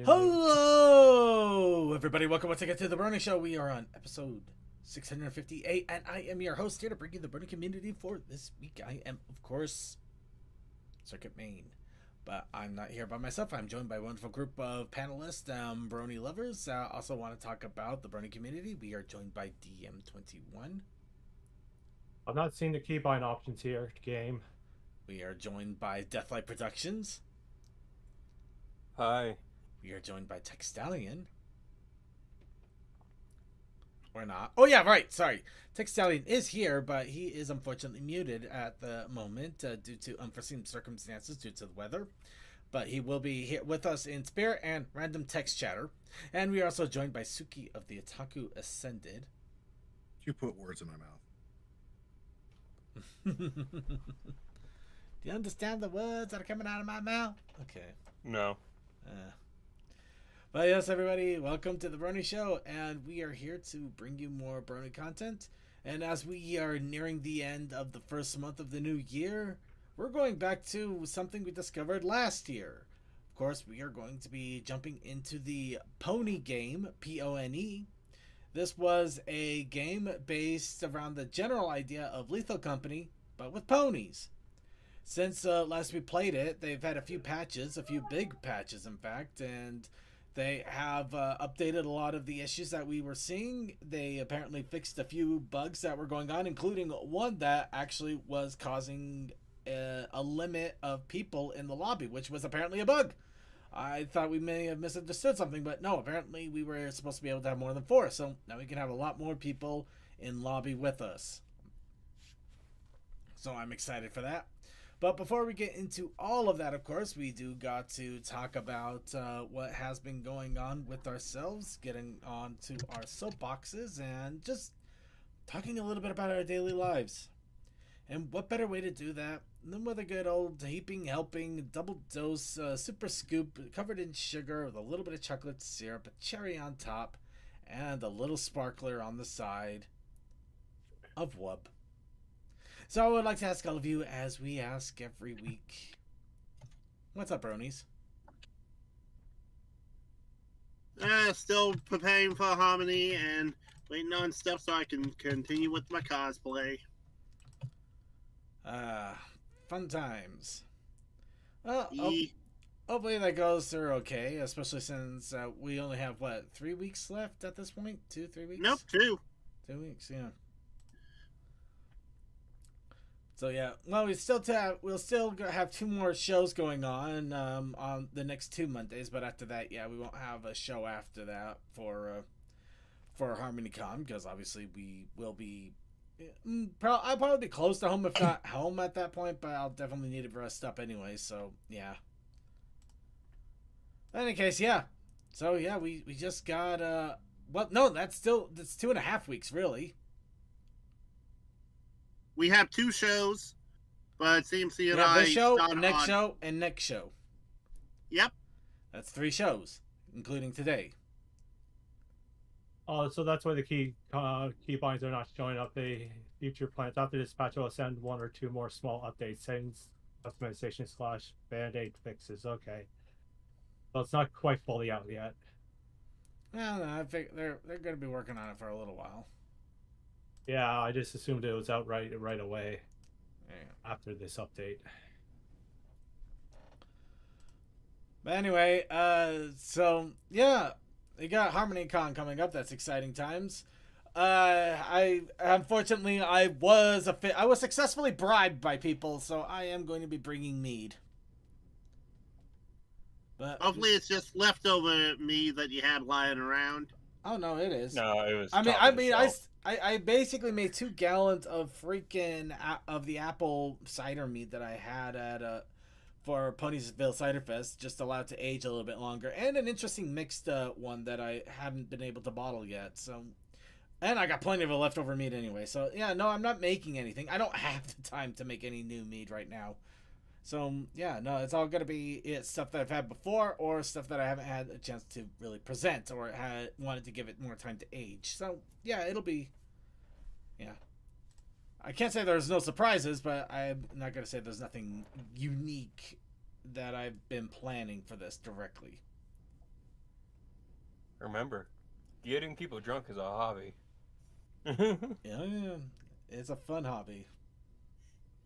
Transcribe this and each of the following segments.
Hello, everybody. Welcome once again to the Brony Show. We are on episode 658, and I am your host here to bring you the Brony community for this week. I am, of course, Circuit Main, but I'm not here by myself. I'm joined by a wonderful group of panelists, Brony lovers. Also want to talk about the Brony community. We are joined by DM21. I'm not seeing the keybind options here, game. We are joined by Deathlight Productions. Hi. We are joined by Textalion. Or not. Oh, yeah, right. Sorry. Textalion is here, but he is unfortunately muted at the moment due to unforeseen circumstances due to the weather. But he will be here with us in spirit and random text chatter. And we are also joined by Suki of the Otaku Ascended. You put words in my mouth. Do you understand the words that are coming out of my mouth? Okay. No. But yes, everybody, welcome to the Brony Show, and we are here to bring you more Brony content. And as we are nearing the end of the first month of the new year, we're going back to something we discovered last year. Of course, we are going to be jumping into the Pony game, Pone. This was a game based around the general idea of Lethal Company, but with ponies. Since last we played it, they've had a few patches, a few big patches, in fact, and they have updated a lot of the issues that we were seeing. They apparently fixed a few bugs that were going on, including one that actually was causing a limit of people in the lobby, which was apparently a bug. I thought we may have misunderstood something, but no, apparently we were supposed to be able to have more than 4, so now we can have a lot more people in lobby with us. So I'm excited for that. But before we get into all of that, of course, we do got to talk about what has been going on with ourselves, getting on to our soapboxes, and just talking a little bit about our daily lives. And what better way to do that than with a good old heaping, helping, double dose, super scoop, covered in sugar with a little bit of chocolate syrup, a cherry on top, and a little sparkler on the side of Wub. So I would like to ask all of you, as we ask every week, what's up, Bronies? Still preparing for Harmony and waiting on stuff so I can continue with my cosplay. Fun times. Well, hopefully that goes through okay, especially since we only have, 3 weeks left at this point? 2-3 weeks? Nope, 2. 2 weeks, yeah. So yeah, well, we'll still have 2 more shows going on the next 2 Mondays, but after that, yeah, we won't have a show after that for HarmonyCon, because obviously we will be. I'll probably be close to home, if not home at that point, but I'll definitely need to rest up anyway. So yeah. In any case, yeah. So yeah, we just got that's 2.5 weeks really. We have 2 shows, but it seems to this show, next show, and next show. Yep. That's 3 shows, including today. Oh, so that's why the keybinds are not showing up. The future plans after this patch will send 1 or 2 more small updates, settings, customization / band-aid fixes. Okay. So it's not quite fully out yet. No, I think they're going to be working on it for a little while. Yeah, I just assumed it was out right away. Yeah. After this update. But anyway, so yeah, we got HarmonyCon coming up. That's exciting times. I was successfully bribed by people, so I am going to be bringing mead. But hopefully it's just leftover mead that you had lying around. Oh no, it is. No, it was. I basically made 2 gallons of of the apple cider mead that I had at for Ponyville Cider Fest, just allowed to age a little bit longer, and an interesting mixed one that I haven't been able to bottle yet. So, and I got plenty of leftover mead anyway. So yeah, no, I'm not making anything. I don't have the time to make any new mead right now. So yeah, no, it's all gonna be stuff that I've had before, or stuff that I haven't had a chance to really present, or wanted to give it more time to age. So yeah, it'll be, yeah. I can't say there's no surprises, but I'm not gonna say there's nothing unique that I've been planning for this directly. Remember, getting people drunk is a hobby. Yeah, it's a fun hobby.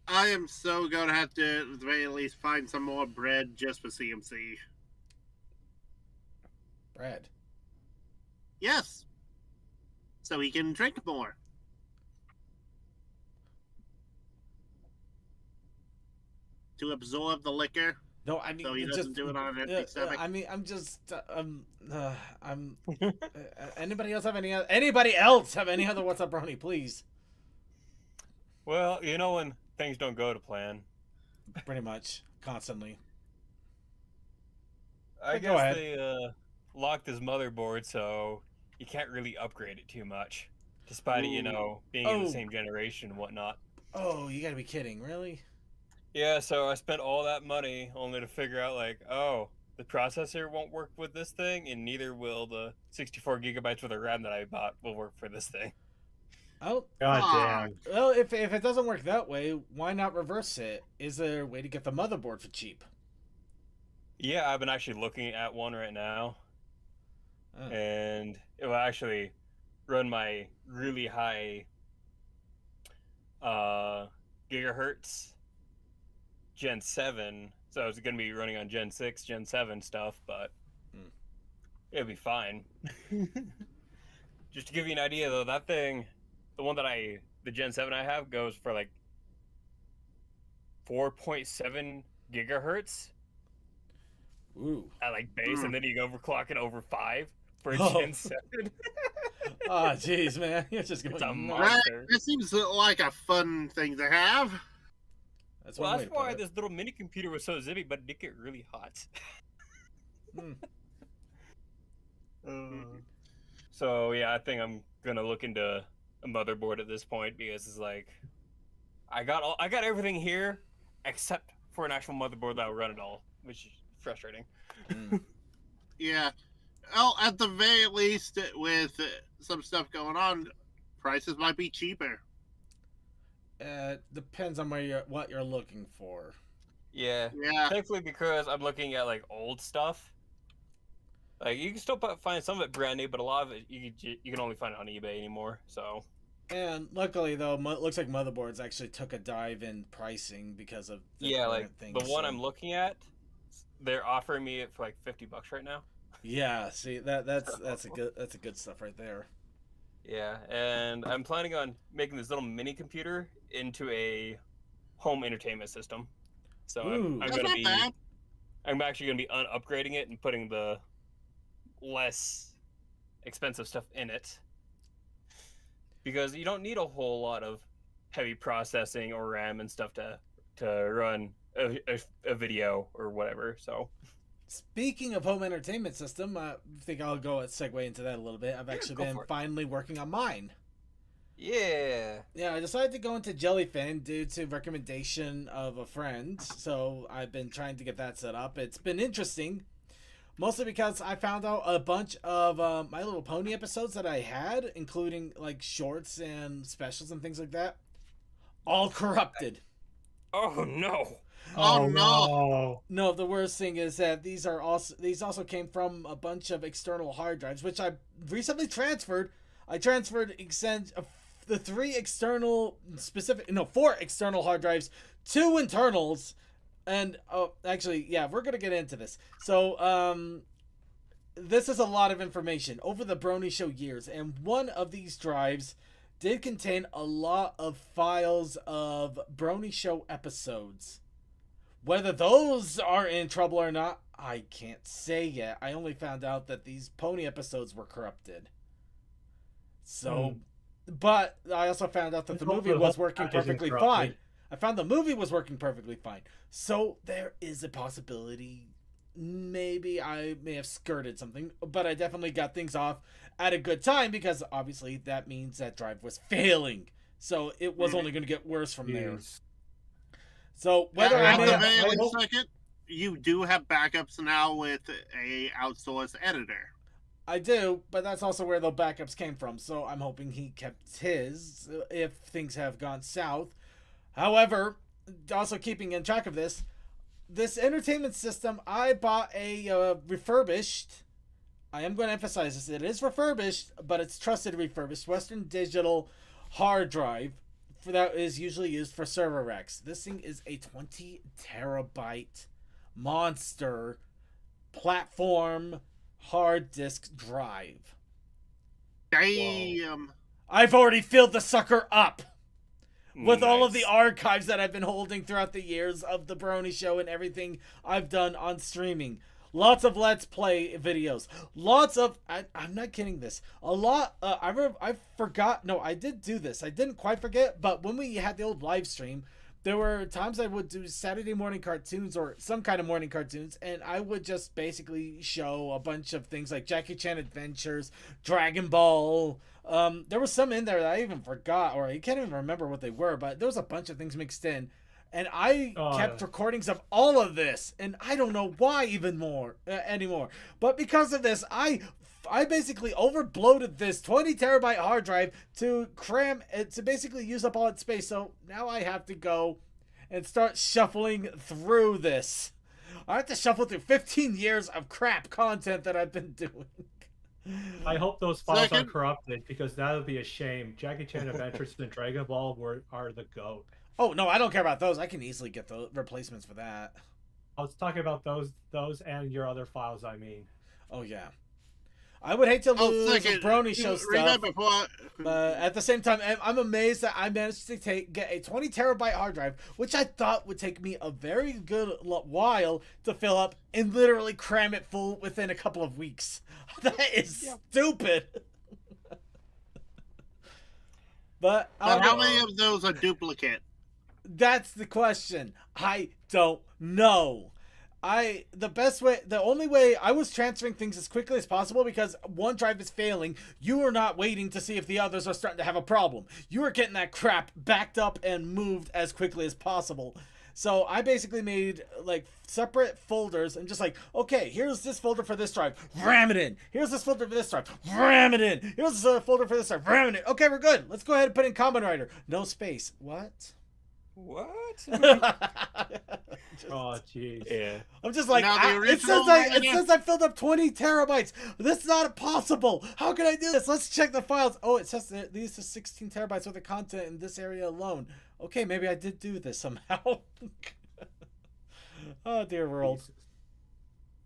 I am so going to have to, at the very least, find some more bread just for CMC. Brad. Yes. So he can drink more. To absorb the liquor, No, I mean, so he doesn't do it on an empty stomach. I mean, anybody else have anybody else have any other What's Up, Brony, please? Well, you know when things don't go to plan. Pretty much, constantly. I But go guess ahead. they locked his motherboard, so you can't really upgrade it too much, despite it, you know, being in the Oh. same generation and whatnot. Oh, you gotta be kidding, really? Yeah, so I spent all that money only to figure out, like, oh, the processor won't work with this thing, and neither will the 64 gigabytes worth of RAM that I bought will work for this thing. Oh, God Ah. damn. well, if it doesn't work that way, why not reverse it? Is there a way to get the motherboard for cheap? Yeah, I've been actually looking at one right now, Oh. and it will actually run my really high gigahertz Gen 7, so it's going to be running on Gen 6, Gen 7 stuff, but it'll be fine. Just to give you an idea, though, that thing, the Gen 7 I have goes for like 4.7 gigahertz Ooh. at like base, and then you overclock it over 5 for a Oh. Gen 7. Oh, jeez, man, you're just going It's a nuts. monster. That seems like a fun thing to have. That's Well, one way that's to put why it. this little mini computer was so zippy, but it did get really hot. So yeah, I think I'm gonna look into a motherboard at this point because it's like I got everything here except for an actual motherboard that will run it all, which is frustrating. Yeah. Well, at the very least, with some stuff going on, prices might be cheaper. Depends on what you're looking for. Yeah, Yeah. thankfully because I'm looking at like old stuff. Like you can still find some of it brand new, but a lot of it you can only find it on eBay anymore. So And luckily, though, looks like motherboards actually took a dive in pricing because of the yeah, current like things, the one so- I'm looking at, they're offering me it for like $50 right now. Yeah, see that's a good stuff right there. Yeah, and I'm planning on making this little mini computer into a home entertainment system. So Ooh. I'm That's gonna not be, bad. I'm actually gonna be upgrading it and putting the less expensive stuff in it, because you don't need a whole lot of heavy processing or RAM and stuff to run a video or whatever. So Speaking of home entertainment system, I think I'll go and segue into that a little bit. I've actually go been for it. finally working on mine. yeah, Yeah, I decided to go into Jellyfin due to recommendation of a friend, so I've been trying to get that set up. It's been interesting, mostly because I found out a bunch of My Little Pony episodes that I had, including like shorts and specials and things like that, all corrupted. oh no. Oh, no. no. No, the worst thing is that these also came from a bunch of external hard drives, which I recently transferred. I transferred the 4 external hard drives, 2 internals, and actually, yeah, we're gonna get into this. So, this is a lot of information over the Brony Show years, and one of these drives did contain a lot of files of Brony Show episodes. Whether those are in trouble or not, I can't say yet. I only found out that these pony episodes were corrupted. So, but I also found out that the movie was working perfectly fine. I found the movie was working perfectly fine. So there is a possibility maybe I may have skirted something, but I definitely got things off at a good time because obviously that means that drive was failing. So it was only going to get worse from there. Jeez. So whether At I the may very I least hope- second, you do have backups now with a outsourced editor. I do, but that's also where the backups came from. So I'm hoping he kept his if things have gone south. However, also keeping in track of this entertainment system, I bought a refurbished I am going to emphasize this. It is refurbished, but it's trusted refurbished Western Digital hard drive that is usually used for server racks. This thing is a 20 terabyte monster platform hard disk drive. Damn. I've already filled the sucker up with all of the Nice. archives that I've been holding throughout the years of the Brony Show and everything I've done on streaming. Lots of Let's Play videos. Lots of... I'm not kidding this. A lot... I forgot... No, I did do this. I didn't quite forget, but when we had the old live stream, there were times I would do Saturday morning cartoons or some kind of morning cartoons, and I would just basically show a bunch of things like Jackie Chan Adventures, Dragon Ball... there was some in there that I even forgot, or I can't even remember what they were, but there was a bunch of things mixed in. And I kept recordings of all of this, and I don't know why even more anymore. But because of this, I basically overbloated this 20 terabyte hard drive to cram it, to basically use up all its space. So now I have to go and start shuffling through this. I have to shuffle through 15 years of crap content that I've been doing. I hope those files Second. aren't corrupted, because that would be a shame. Jackie Chan Adventures and Dragon Ball are the GOAT. Oh, no, I don't care about those. I can easily get the replacements for that. I was talking about those and your other files, I mean. Oh, yeah. I would hate to lose second, the Brony Show stuff. Before But at the same time, I'm amazed that I managed to get a 20 terabyte hard drive, which I thought would take me a very good while to fill up, and literally cram it full within a couple of weeks. That is stupid. But how many of those are duplicate? that's the question. I don't know. The only way I was transferring things as quickly as possible, because one drive is failing. You are not waiting to see if the others are starting to have a problem. You are getting that crap backed up and moved as quickly as possible. So I basically made like separate folders and just like, okay, here's this folder for this drive, ram it in. Here's this folder for this drive, ram it in. Here's this folder for this drive, ram it in. Okay, we're good. Let's go ahead and put in Common Writer. No space. What? What? Oh, jeez. Yeah. I'm just like, Now, the it original says I filled up 20 terabytes. This is not possible. How can I do this? Let's check the files. Oh, it says that these are 16 terabytes worth of content in this area alone. Okay, maybe I did do this somehow. Oh, dear world.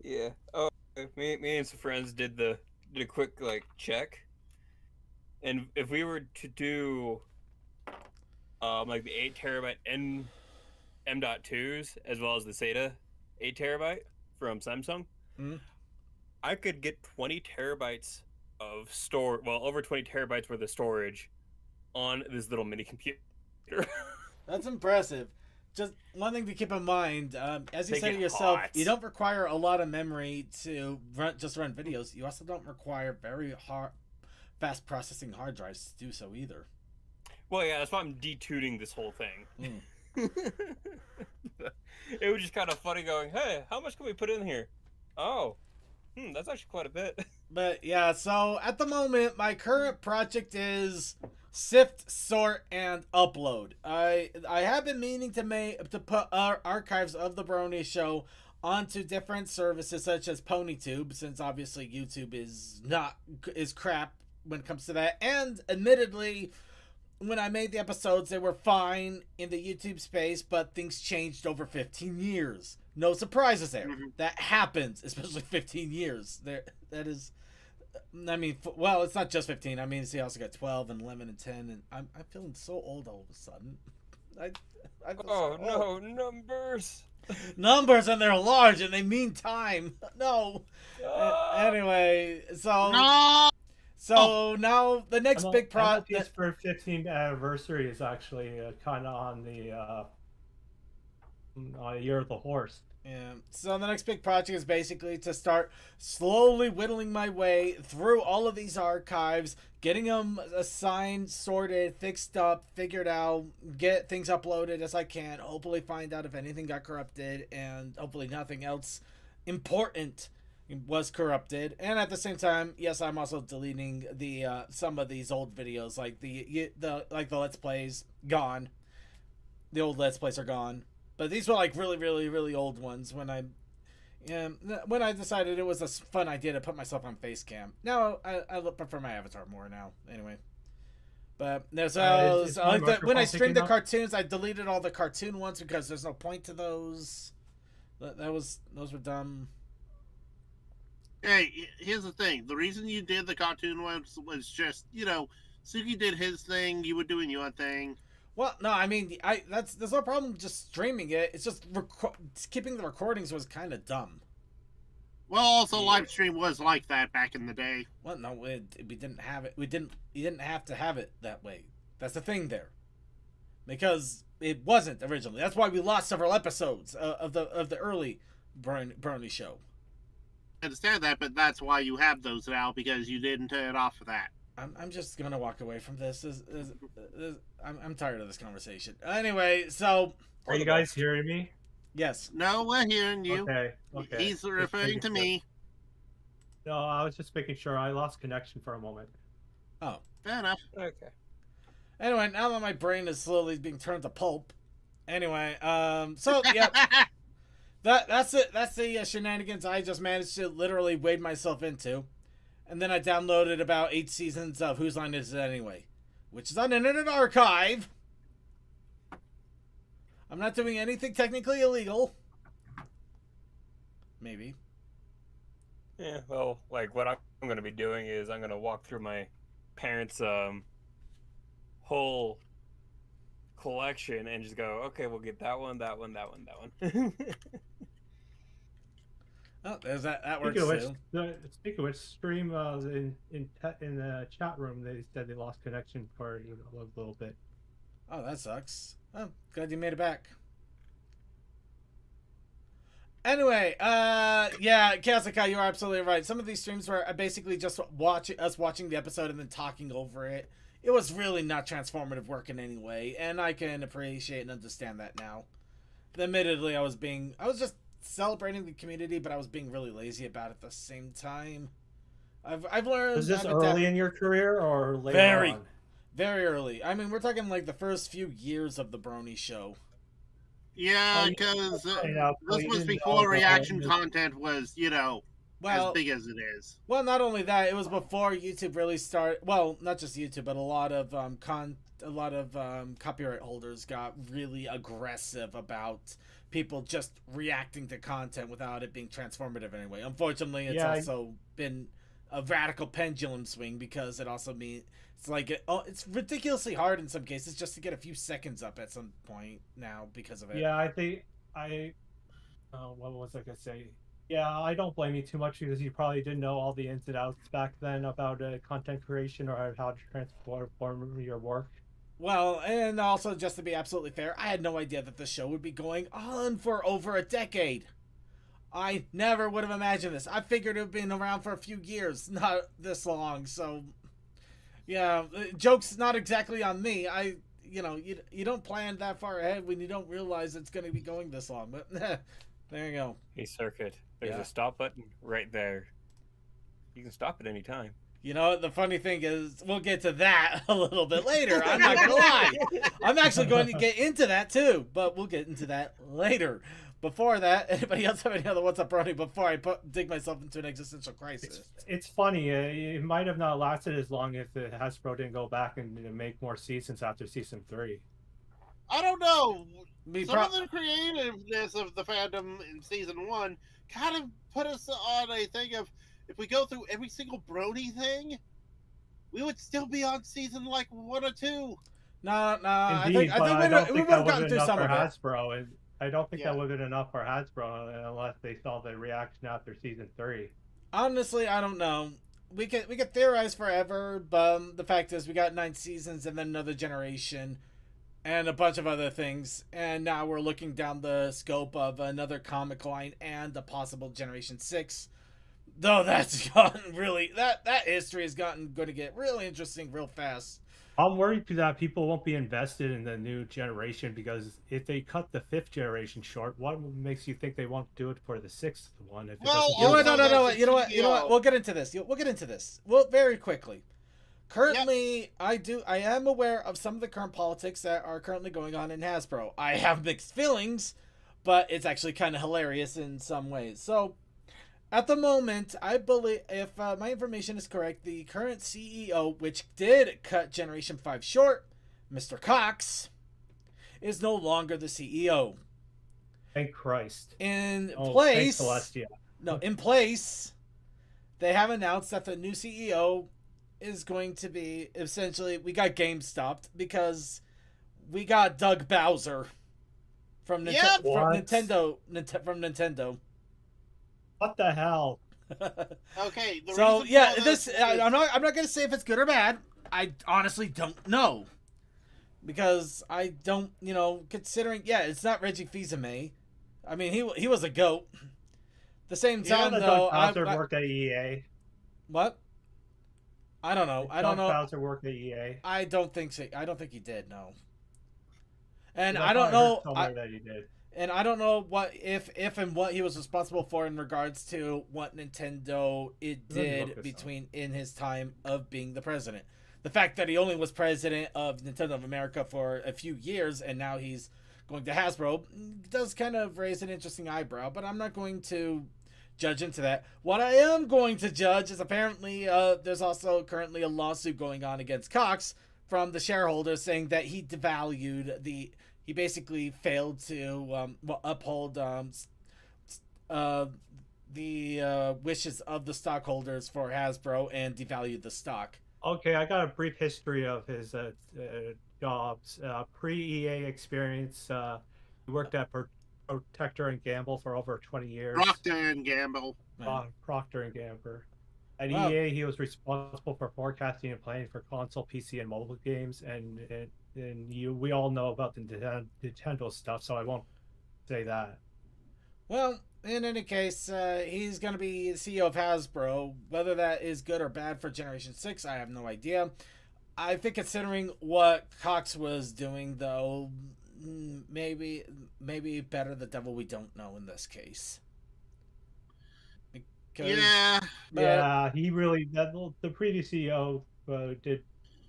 Yeah. Oh, me and some friends did a quick like check, and if we were to do like the 8 terabyte M.2s as well as the SATA 8 terabyte from Samsung, I could get 20 terabytes of over 20 terabytes worth of storage on this little mini computer. That's impressive. Just one thing to keep in mind, as you Make said it it yourself, hot. you don't require a lot of memory to run videos. You also don't require very fast processing hard drives to do so either. Well, yeah, that's why I'm detuning this whole thing. Mm. It was just kind of funny going, hey, how much can we put in here? Oh, that's actually quite a bit. But yeah, so at the moment, my current project is sift, sort, and upload. I have been meaning to put our archives of the Brony Show onto different services such as PonyTube, since obviously YouTube is crap when it comes to that. And admittedly, when I made the episodes, they were fine in the YouTube space, but things changed over 15 years. No surprises there. Mhm. That happens, especially 15 years. That is, I mean, well, it's not just 15. I mean, see, I also got 12 and 11 and 10, and I'm feeling so old all of a sudden. I feel Oh, so old. no, numbers. Numbers, and they're large, and they mean time. No. Anyway, so... No. So now the next big project for 15th anniversary is actually kind of on the year of the horse. Yeah. So the next big project is basically to start slowly whittling my way through all of these archives, getting them assigned, sorted, fixed up, figured out, get things uploaded as I can, hopefully find out if anything got corrupted, and hopefully nothing else important was corrupted. And at the same time, yes, I'm also deleting the some of these old videos, like the Let's Plays gone. The old Let's Plays are gone. But these were like really, really, really old ones when Yeah, when I decided it was a fun idea to put myself on face cam. Now I prefer my avatar more now. Anyway, but there's is my when I microphone streamed picking the up? cartoons, I deleted all the cartoon ones because there's no point to those. Those were dumb. Hey, here's the thing. The reason you did the cartoon ones was just, Suki did his thing, you were doing your thing. Well, no, I mean, there's no problem just streaming it. It's just keeping the recordings was kind of dumb. Well, also, live stream was like that back in the day. Well, no, we didn't have it. You didn't have to have it that way. That's the thing there, because it wasn't originally. That's why we lost several episodes of the early Brony show. I understand that, but that's why you have those now, because you didn't turn it off for that. I'm just gonna walk away from this. I'm tired of this conversation. Anyway, so Are you guys hearing me? yes, No, we're hearing you. Okay. He's Just referring making to sure. me. No, I was just making sure. I lost connection for a moment. Fair enough. Okay. anyway, now that my brain is slowly being turned to pulp. Anyway, so yeah. That's it. That's the shenanigans I just managed to literally wade myself into, and then I downloaded about 8 seasons of Whose Line Is It Anyway, which is on Internet Archive. I'm not doing anything technically illegal. Maybe. Yeah, well, like what I'm going to be doing is I'm going to walk through my parents' whole collection and just go, okay, we'll get that one, that one, that one, that one. Oh, there's that. That works Speaking of which, stream in the chat room, they said they lost connection for a little bit. Oh, that sucks. Oh, glad you made it back. Anyway, yeah, Kazuka, you're absolutely right. Some of these streams were basically just watching the episode and then talking over it. It was really not transformative work in any way, and I can appreciate and understand that now. Admittedly, I was just celebrating the community, but I was being really lazy about it at the same time. I've learned. Was this I've early in your career or later Very. on? Very early. I mean, we're talking like the first few years of the Brony show. Yeah, Oh, because yeah, this you was didn't before know reaction that. content was, Well, as big as it is. well, not only that, it was before YouTube really started. Well, not just YouTube, but a lot of copyright holders got really aggressive about people just reacting to content without it being transformative anyway. Unfortunately, it's also been a radical pendulum swing because it also means it's ridiculously hard in some cases just to get a few seconds up at some point now because of it. Yeah, I think what was I gonna say? Yeah, I don't blame you too much because you probably didn't know all the ins and outs back then about content creation or how to transform your work. Well, and also just to be absolutely fair, I had no idea that the show would be going on for over a decade. I never would have imagined this. I figured it would have been around for a few years, not this long. So, yeah, joke's not exactly on me. You don't plan that far ahead when you don't realize it's going to be going this long. But there you go. Hey, Circuit, there's Yeah. a stop button right there. You can stop at any time. You know, the funny thing is, we'll get to that a little bit later. I'm not going to lie. I'm actually going to get into that too, but we'll get into that later. Before that, anybody else have any other What's Up, Brony, before I dig myself into an existential crisis? It's funny. It might have not lasted as long if the Hasbro didn't go back and make more seasons after season 3. I don't know. Me Some of the creativeness of the fandom in season 1 kind of put us on a thing of, if we go through every single Brony thing, we would still be on season like 1 or 2. No, I Indeed, think but I we don't would think have that gotten would through have some been of enough it. for Hasbro, and I don't think Yeah. that would have been enough for Hasbro unless they saw the reaction after season 3. Honestly, I don't know. We could theorize forever, but the fact is we got 9 seasons and then another generation and a bunch of other things, and now we're looking down the scope of another comic line and a possible generation 6. Though that's gotten really that history has gotten going to get really interesting real fast. I'm worried that people won't be invested in the new generation because if they cut the 5th generation short, what makes you think they won't do it for the 6th one? If it Well, doesn't You know what? do also- it? No. that's You know what? the You know what? CEO. We'll get into this. We'll get into this. Well, very quickly. Currently, I am aware of some of the current politics that are currently going on in Hasbro. I have mixed feelings, but it's actually kind of hilarious in some ways. So, at the moment, I believe, if my information is correct, the current CEO, which did cut Generation 5 short, Mr. Cox, is no longer the CEO. Thank Christ. In Thank place, Celestia. in place, they have announced that the new CEO is going to be, essentially, we got GameStop because we got Doug Bowser from, Yep. from Nintendo. What the hell? Okay. The So reason yeah, for this I'm not gonna say if it's good or bad. I honestly don't know, because I don't, considering, it's not Reggie Fils-Aimé. I mean, he was a goat. The same time that though, Doug Bowser worked at EA. what? I don't know. I don't know. Doug Bowser worked at EA. I don't think so. I don't think he did. No. And I I don't know. somewhere that he did. And I don't know what if and what he was responsible for in regards to what Nintendo did in his time of being the president. The fact that he only was president of Nintendo of America for a few years and now he's going to Hasbro does kind of raise an interesting eyebrow, but I'm not going to judge into that. What I am going to judge is apparently there's also currently a lawsuit going on against Cox from the shareholders saying that he devalued he basically failed to uphold the wishes of the stockholders for Hasbro and devalued the stock. Okay, I got a brief history of his jobs. Pre-EA experience, he worked at Protector and Gamble for over 20 years. Procter and Gamble. Procter and Gamble. At Wow. EA, he was responsible for forecasting and planning for console, PC, and mobile games, and we all know about the Nintendo stuff, so I won't say that. Well, in any case, he's going to be the CEO of Hasbro. Whether that is good or bad for Generation 6, I have no idea. I think considering what Cox was doing, though, maybe better the devil we don't know in this case. Yeah. He really, the previous CEO did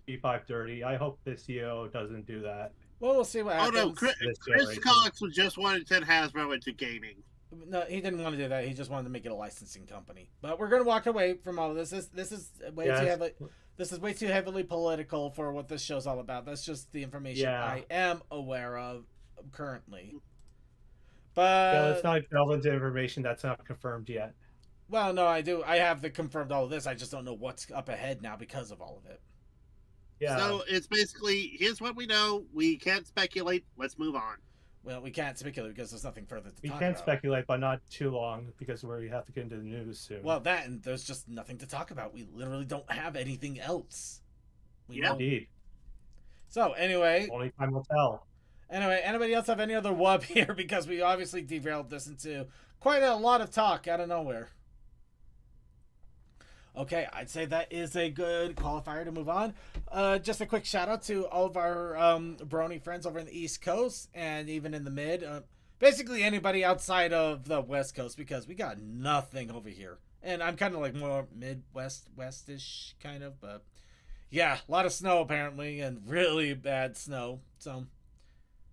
B5 dirty. I hope the CEO doesn't do that. Well, we'll see what happens. Oh no, Chris Cox just wanted to turn Hasbro into gaming. No, he didn't want to do that. He just wanted to make it a licensing company. But we're going to walk away from all of this. This is way too heavily. This is way too heavily political for what this show's all about. That's just the information I am aware of currently. But let's not delve into information that's not confirmed yet. Well, no, I do. I have confirmed all of this. I just don't know what's up ahead now because of all of it. Yeah. So it's basically, here's what we know. We can't speculate. Let's move on. Well, we can't speculate because there's nothing further to talk about. We can speculate, but not too long because we have to get into the news soon. Well, and there's just nothing to talk about. We literally don't have anything else. Indeed. So, anyway. Only time will tell. Anyway, anybody else have any other wub here? Because we obviously derailed this into quite a lot of talk out of nowhere. Okay, I'd say that is a good qualifier to move on. Just a quick shout out to all of our Brony friends over in the East Coast and even in the Mid. Basically anybody outside of the West Coast because we got nothing over here. And I'm kind of like more Midwest, Westish kind of, but yeah, a lot of snow apparently and really bad snow. So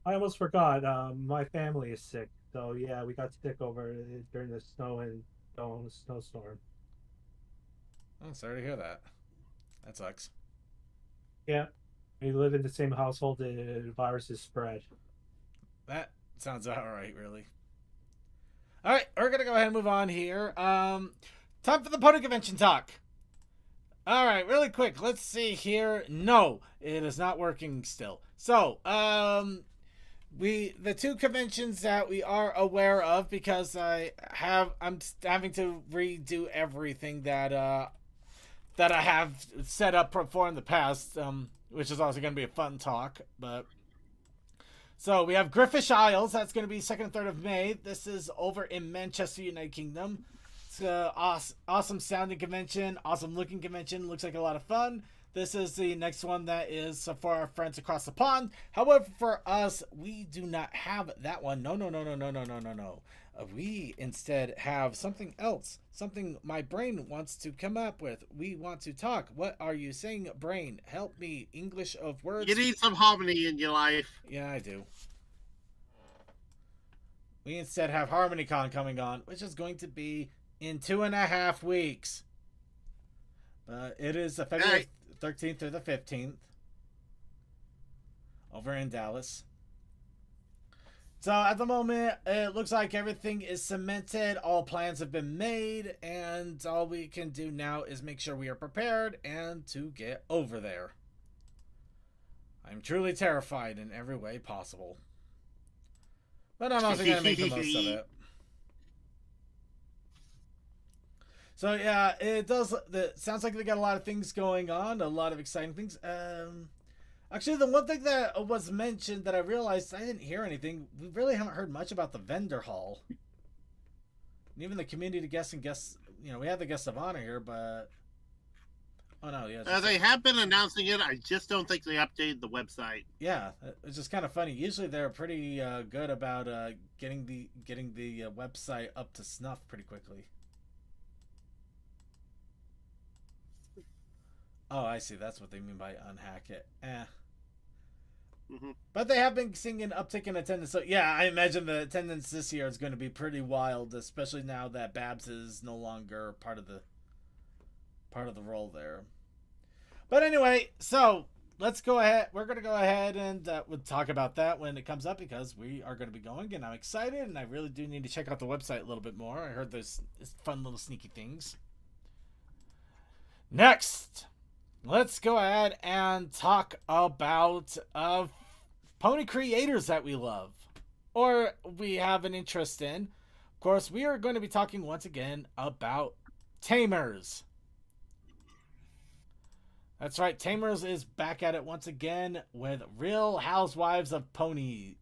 I almost forgot. My family is sick, so yeah, we got sick over during the snowstorm. I'm sorry to hear that. That sucks. Yeah. We live in the same household, the virus is spread. That sounds about right, really. Alright, we're going to go ahead and move on here. Time for the Pony Convention talk. Alright, really quick. Let's see here. No, it is not working still. So, the two conventions that we are aware of, because I'm having to redo everything that I have set up for in the past, which is also going to be a fun talk. But so we have Griffish Isles. That's going to be 2nd and 3rd of May. This is over in Manchester, United Kingdom. It's an awesome sounding convention, awesome looking convention. Looks like a lot of fun. This is the next one that is for our friends across the pond. However, for us, we do not have that one. No. We instead have something else. Something my brain wants to come up with. We want to talk. What are you saying, brain? Help me. English of words. You need some harmony in your life. Yeah, I do. we instead have HarmonyCon coming on, which is going to be in 2.5 weeks. It is February 13th through the 15th over in Dallas. So at the moment, it looks like everything is cemented. All plans have been made, and all we can do now is make sure we are prepared and to get over there. I'm truly terrified in every way possible. But I'm also going to make the most of it. So yeah, it does. It sounds like they got a lot of things going on, a lot of exciting things. Actually, the one thing that was mentioned that I realized I didn't hear anything. We really haven't heard much about the vendor hall. And even the community guests and guests. You know, we have the guest of honor here, but oh no, yeah. They have been announcing it. I just don't think they updated the website. Yeah, it's just kind of funny. Usually they're pretty good about getting the website up to snuff pretty quickly. Oh, I see. That's what they mean by unhack it. Mm-hmm. But they have been seeing an uptick in attendance. So yeah, I imagine the attendance this year is going to be pretty wild, especially now that Babs is no longer part of the role there. But anyway, so let's go ahead. We're going to go ahead and we'll talk about that when it comes up because we are going to be going, and I'm excited, and I really do need to check out the website a little bit more. I heard there's fun little sneaky things. Next, let's go ahead and talk about pony creators that we love or we have an interest in. Of course, we are going to be talking once again about Tamers. That's right, Tamers is back at it once again with Real Housewives of Ponyville.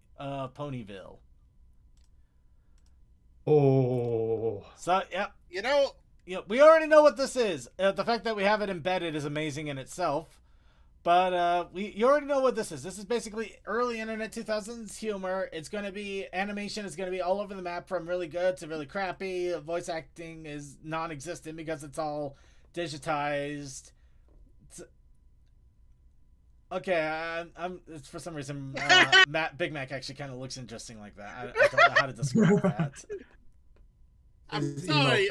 Oh. So, yeah. You know, We already know what this is. The fact that we have it embedded is amazing in itself. But you already know what this is. This is basically early internet 2000s humor. It's going to be animation. Is going to be all over the map from really good to really crappy. Voice acting is non-existent because it's all digitized. Okay, it's for some reason Big Mac actually kind of looks interesting like that. I don't know how to describe that. I'm sorry.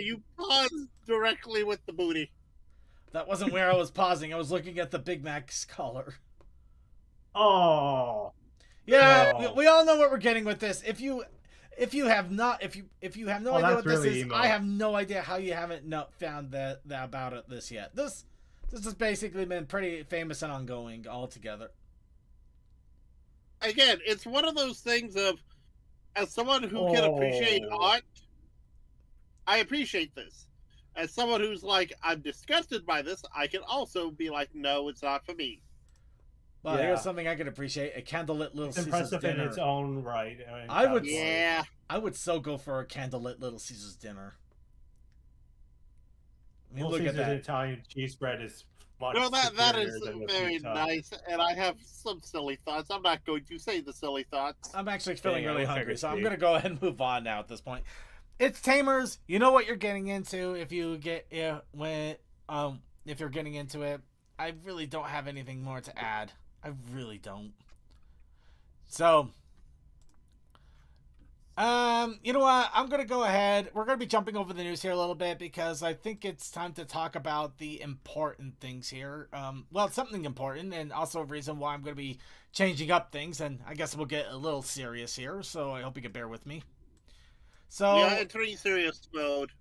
You paused directly with the booty. That wasn't where I was pausing. I was looking at the Big Mac's collar. Oh. Yeah, No. we all know what we're getting with this. If you have no idea what this really is, emo. I have no idea how you haven't found that about this yet. This has basically been pretty famous and ongoing altogether. Again, it's one of those things of, as someone who can appreciate art, I appreciate this. As someone who's like, I'm disgusted by this, I can also be like, no, it's not for me. Well, Yeah. here's something I could appreciate: a candlelit Little It's Caesar's impressive in dinner. its own right. I would- Yeah. I would so go for a candlelit Little Caesar's dinner. I mean, Little look at Caesar's that. Italian cheese bread is much No, that superior is than the very pizza. nice, and I have some silly thoughts. I'm not going to say the silly thoughts. I'm actually feeling Yeah, really we'll hungry, figure so I'm it. gonna go ahead and move on now at this point. It's Tamers. You know what you're getting into if you're getting into it. I really don't have anything more to add. I really don't. So, you know what? I'm gonna go ahead. We're gonna be jumping over the news here a little bit because I think it's time to talk about the important things here. Well, it's something important, and also a reason why I'm gonna be changing up things. And I guess we'll get a little serious here. So I hope you can bear with me. So We are entering serious mode.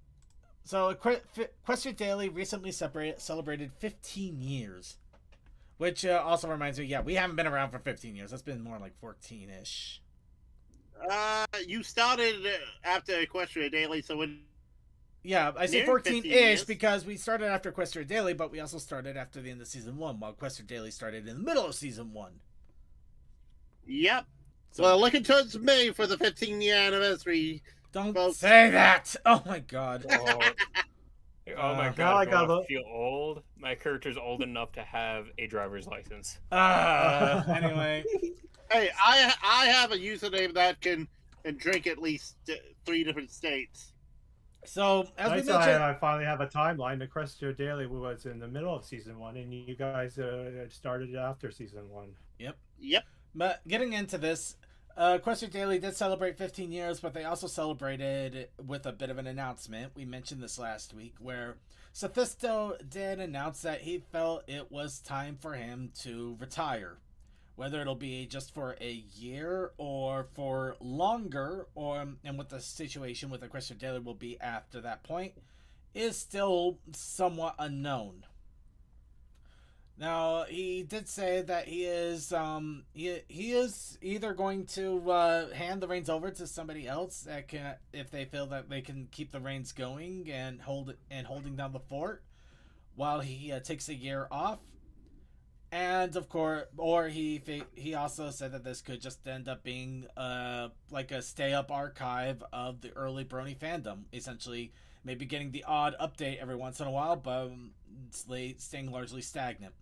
So, Equestria Daily recently celebrated 15 years. Which also reminds me, yeah, we haven't been around for 15 years. That's been more like 14-ish. You started after Equestria Daily, so when Yeah, I say Nearing 15 14-ish years. because we started after Equestria Daily, but we also started after the end of Season 1, while Equestria Daily started in the middle of Season 1. Yep. So, Well, looking towards May for the 15-year anniversary. don't folks. say that! Oh my god. Oh my Now god, I I gotta- feel old. My character's old enough to have a driver's license. Anyway. Hey, I have a username that can drink at least 3 different states. So, as we Nice, mentioned... I finally have a timeline. The Equestria Daily was in the middle of season 1, and you guys started after season 1. Yep. But getting into this, Equestria Daily did celebrate 15 years, but they also celebrated with a bit of an announcement. We mentioned this last week, where Sophisto did announce that he felt it was time for him to retire. Whether it'll be just for a year or for longer, and what the situation with Equestria Daily will be after that point, is still somewhat unknown. Now, he did say that he is either going to hand the reins over to somebody else that can, if they feel that they can keep the reins going and holding down the fort, while he takes a year off. And of course, or he also said that this could just end up being like a stay up archive of the early Brony fandom, essentially maybe getting the odd update every once in a while, but staying largely stagnant.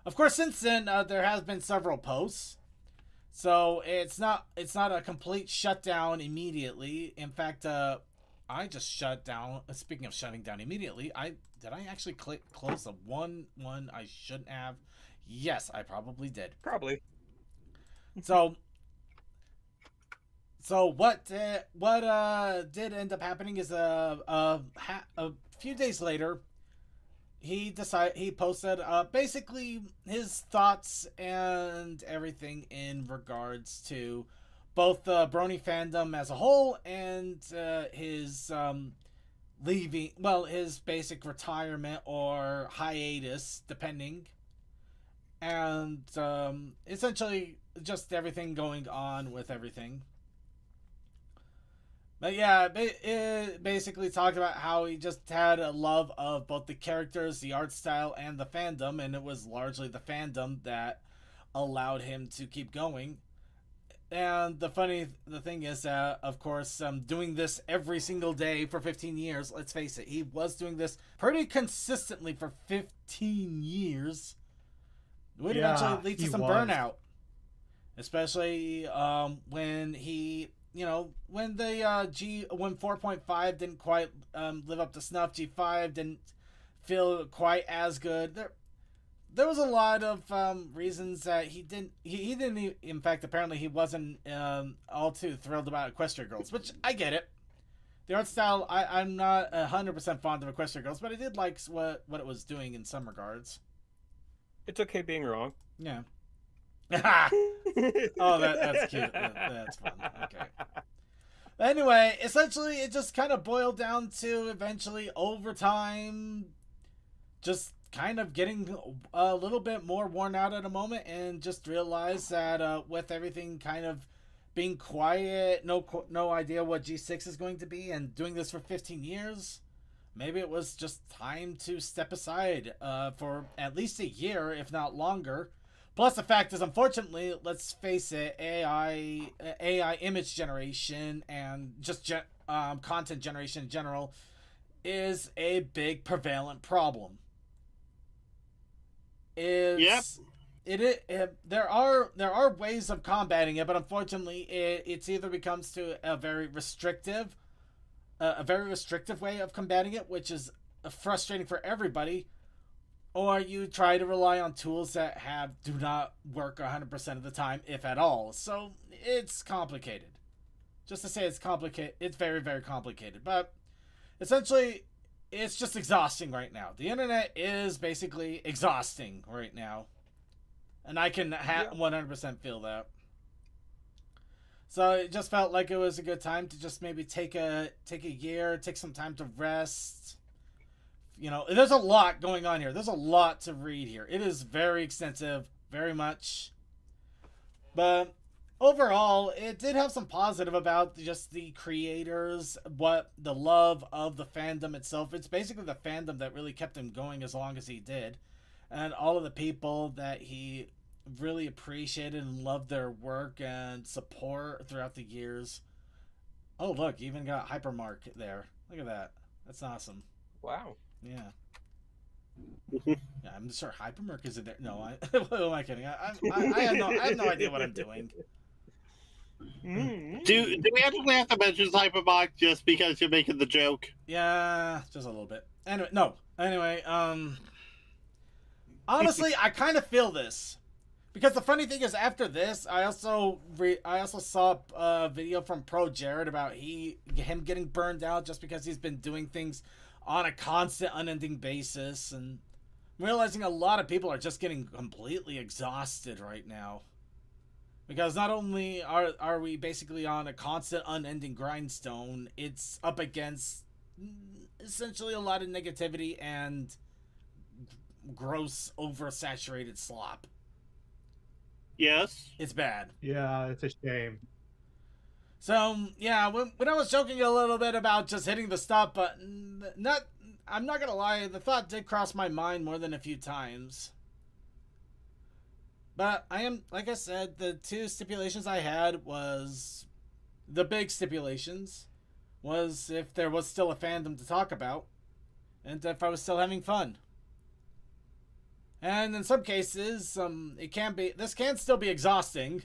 Of course, since then there has been several posts, so it's not a complete shutdown immediately. In fact, I just shut down. Speaking of shutting down immediately, did I actually close the one I shouldn't have? Yes, I probably did. Probably. So what did end up happening is a few days later, he posted basically his thoughts and everything in regards to both the Brony fandom as a whole and his leaving, well, his basic retirement or hiatus, depending. And essentially just everything going on with everything. But yeah, it basically talked about how he just had a love of both the characters, the art style, and the fandom, and it was largely the fandom that allowed him to keep going. And the thing is that, of course, doing this every single day for 15 years, let's face it, he was doing this pretty consistently for 15 years. It would eventually lead to some burnout. Especially when he... when the when 4.5 didn't quite live up to snuff, G5 didn't feel quite as good. There was a lot of reasons that he didn't. In fact, apparently he wasn't all too thrilled about Equestria Girls, which I get it. The art style, I'm not 100% fond of Equestria Girls, but I did like what it was doing in some regards. It's okay being wrong. Yeah. Oh, that's cute. That's fun. Okay. Anyway, essentially, it just kind of boiled down to eventually over time, just kind of getting a little bit more worn out at a moment, and just realized that with everything kind of being quiet, no idea what G6 is going to be, and doing this for 15 years, maybe it was just time to step aside for at least a year, if not longer. Plus, the fact is, unfortunately, let's face it, AI image generation and just content generation in general is a big prevalent problem. There are ways of combating it, but unfortunately, it's either becomes to a very restrictive way of combating it, which is frustrating for everybody. Or you try to rely on tools that do not work 100% of the time, if at all. So it's complicated. Just to say it's complicated, it's very, very complicated. But essentially, it's just exhausting right now. The internet is basically exhausting right now. And I can 100% feel that. So it just felt like it was a good time to just maybe take a year, take some time to rest. There's a lot going on here. There's a lot to read here. It is very extensive, very much. But overall, it did have some positive about just the creators, the love of the fandom itself. It's basically the fandom that really kept him going as long as he did. And all of the people that he really appreciated and loved their work and support throughout the years. Oh, look, even got Hypermark there. Look at that. That's awesome. Wow. Yeah. Yeah, I'm sure Hypermark is in there. No, what am I kidding? I have no idea what I'm doing. Do we actually have to mention Hypermark just because you're making the joke? Yeah, just a little bit. Anyway, honestly, I kind of feel this Because the funny thing is, after this, I also saw a video from Pro Jared about him getting burned out just because he's been doing things on a constant, unending basis, and realizing a lot of people are just getting completely exhausted right now. Because not only are we basically on a constant, unending grindstone, it's up against essentially a lot of negativity and gross, oversaturated slop. Yes. It's bad. Yeah, it's a shame. So, yeah, when I was joking a little bit about just hitting the stop button, I'm not gonna lie, the thought did cross my mind more than a few times. But like I said, the two stipulations I had was, the big stipulations was if there was still a fandom to talk about, and if I was still having fun. And in some cases, this can still be exhausting.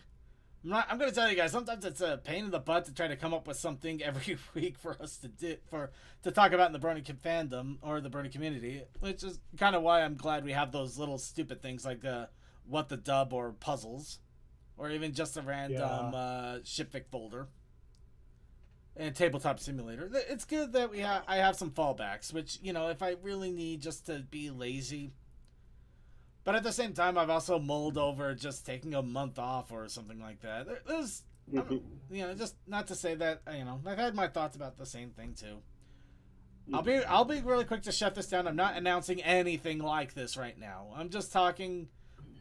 I'm going to tell you guys, sometimes it's a pain in the butt to try to come up with something every week for us to talk about in the Brony fandom or the Brony community, which is kind of why I'm glad we have those little stupid things like what the dub or puzzles, or even just a random shipfic folder and tabletop simulator. It's good that I have some fallbacks, which, if I really need just to be lazy. But at the same time, I've also mulled over just taking a month off or something like that. There's, just not to say that, I've had my thoughts about the same thing too. I'll be really quick to shut this down. I'm not announcing anything like this right now. I'm just talking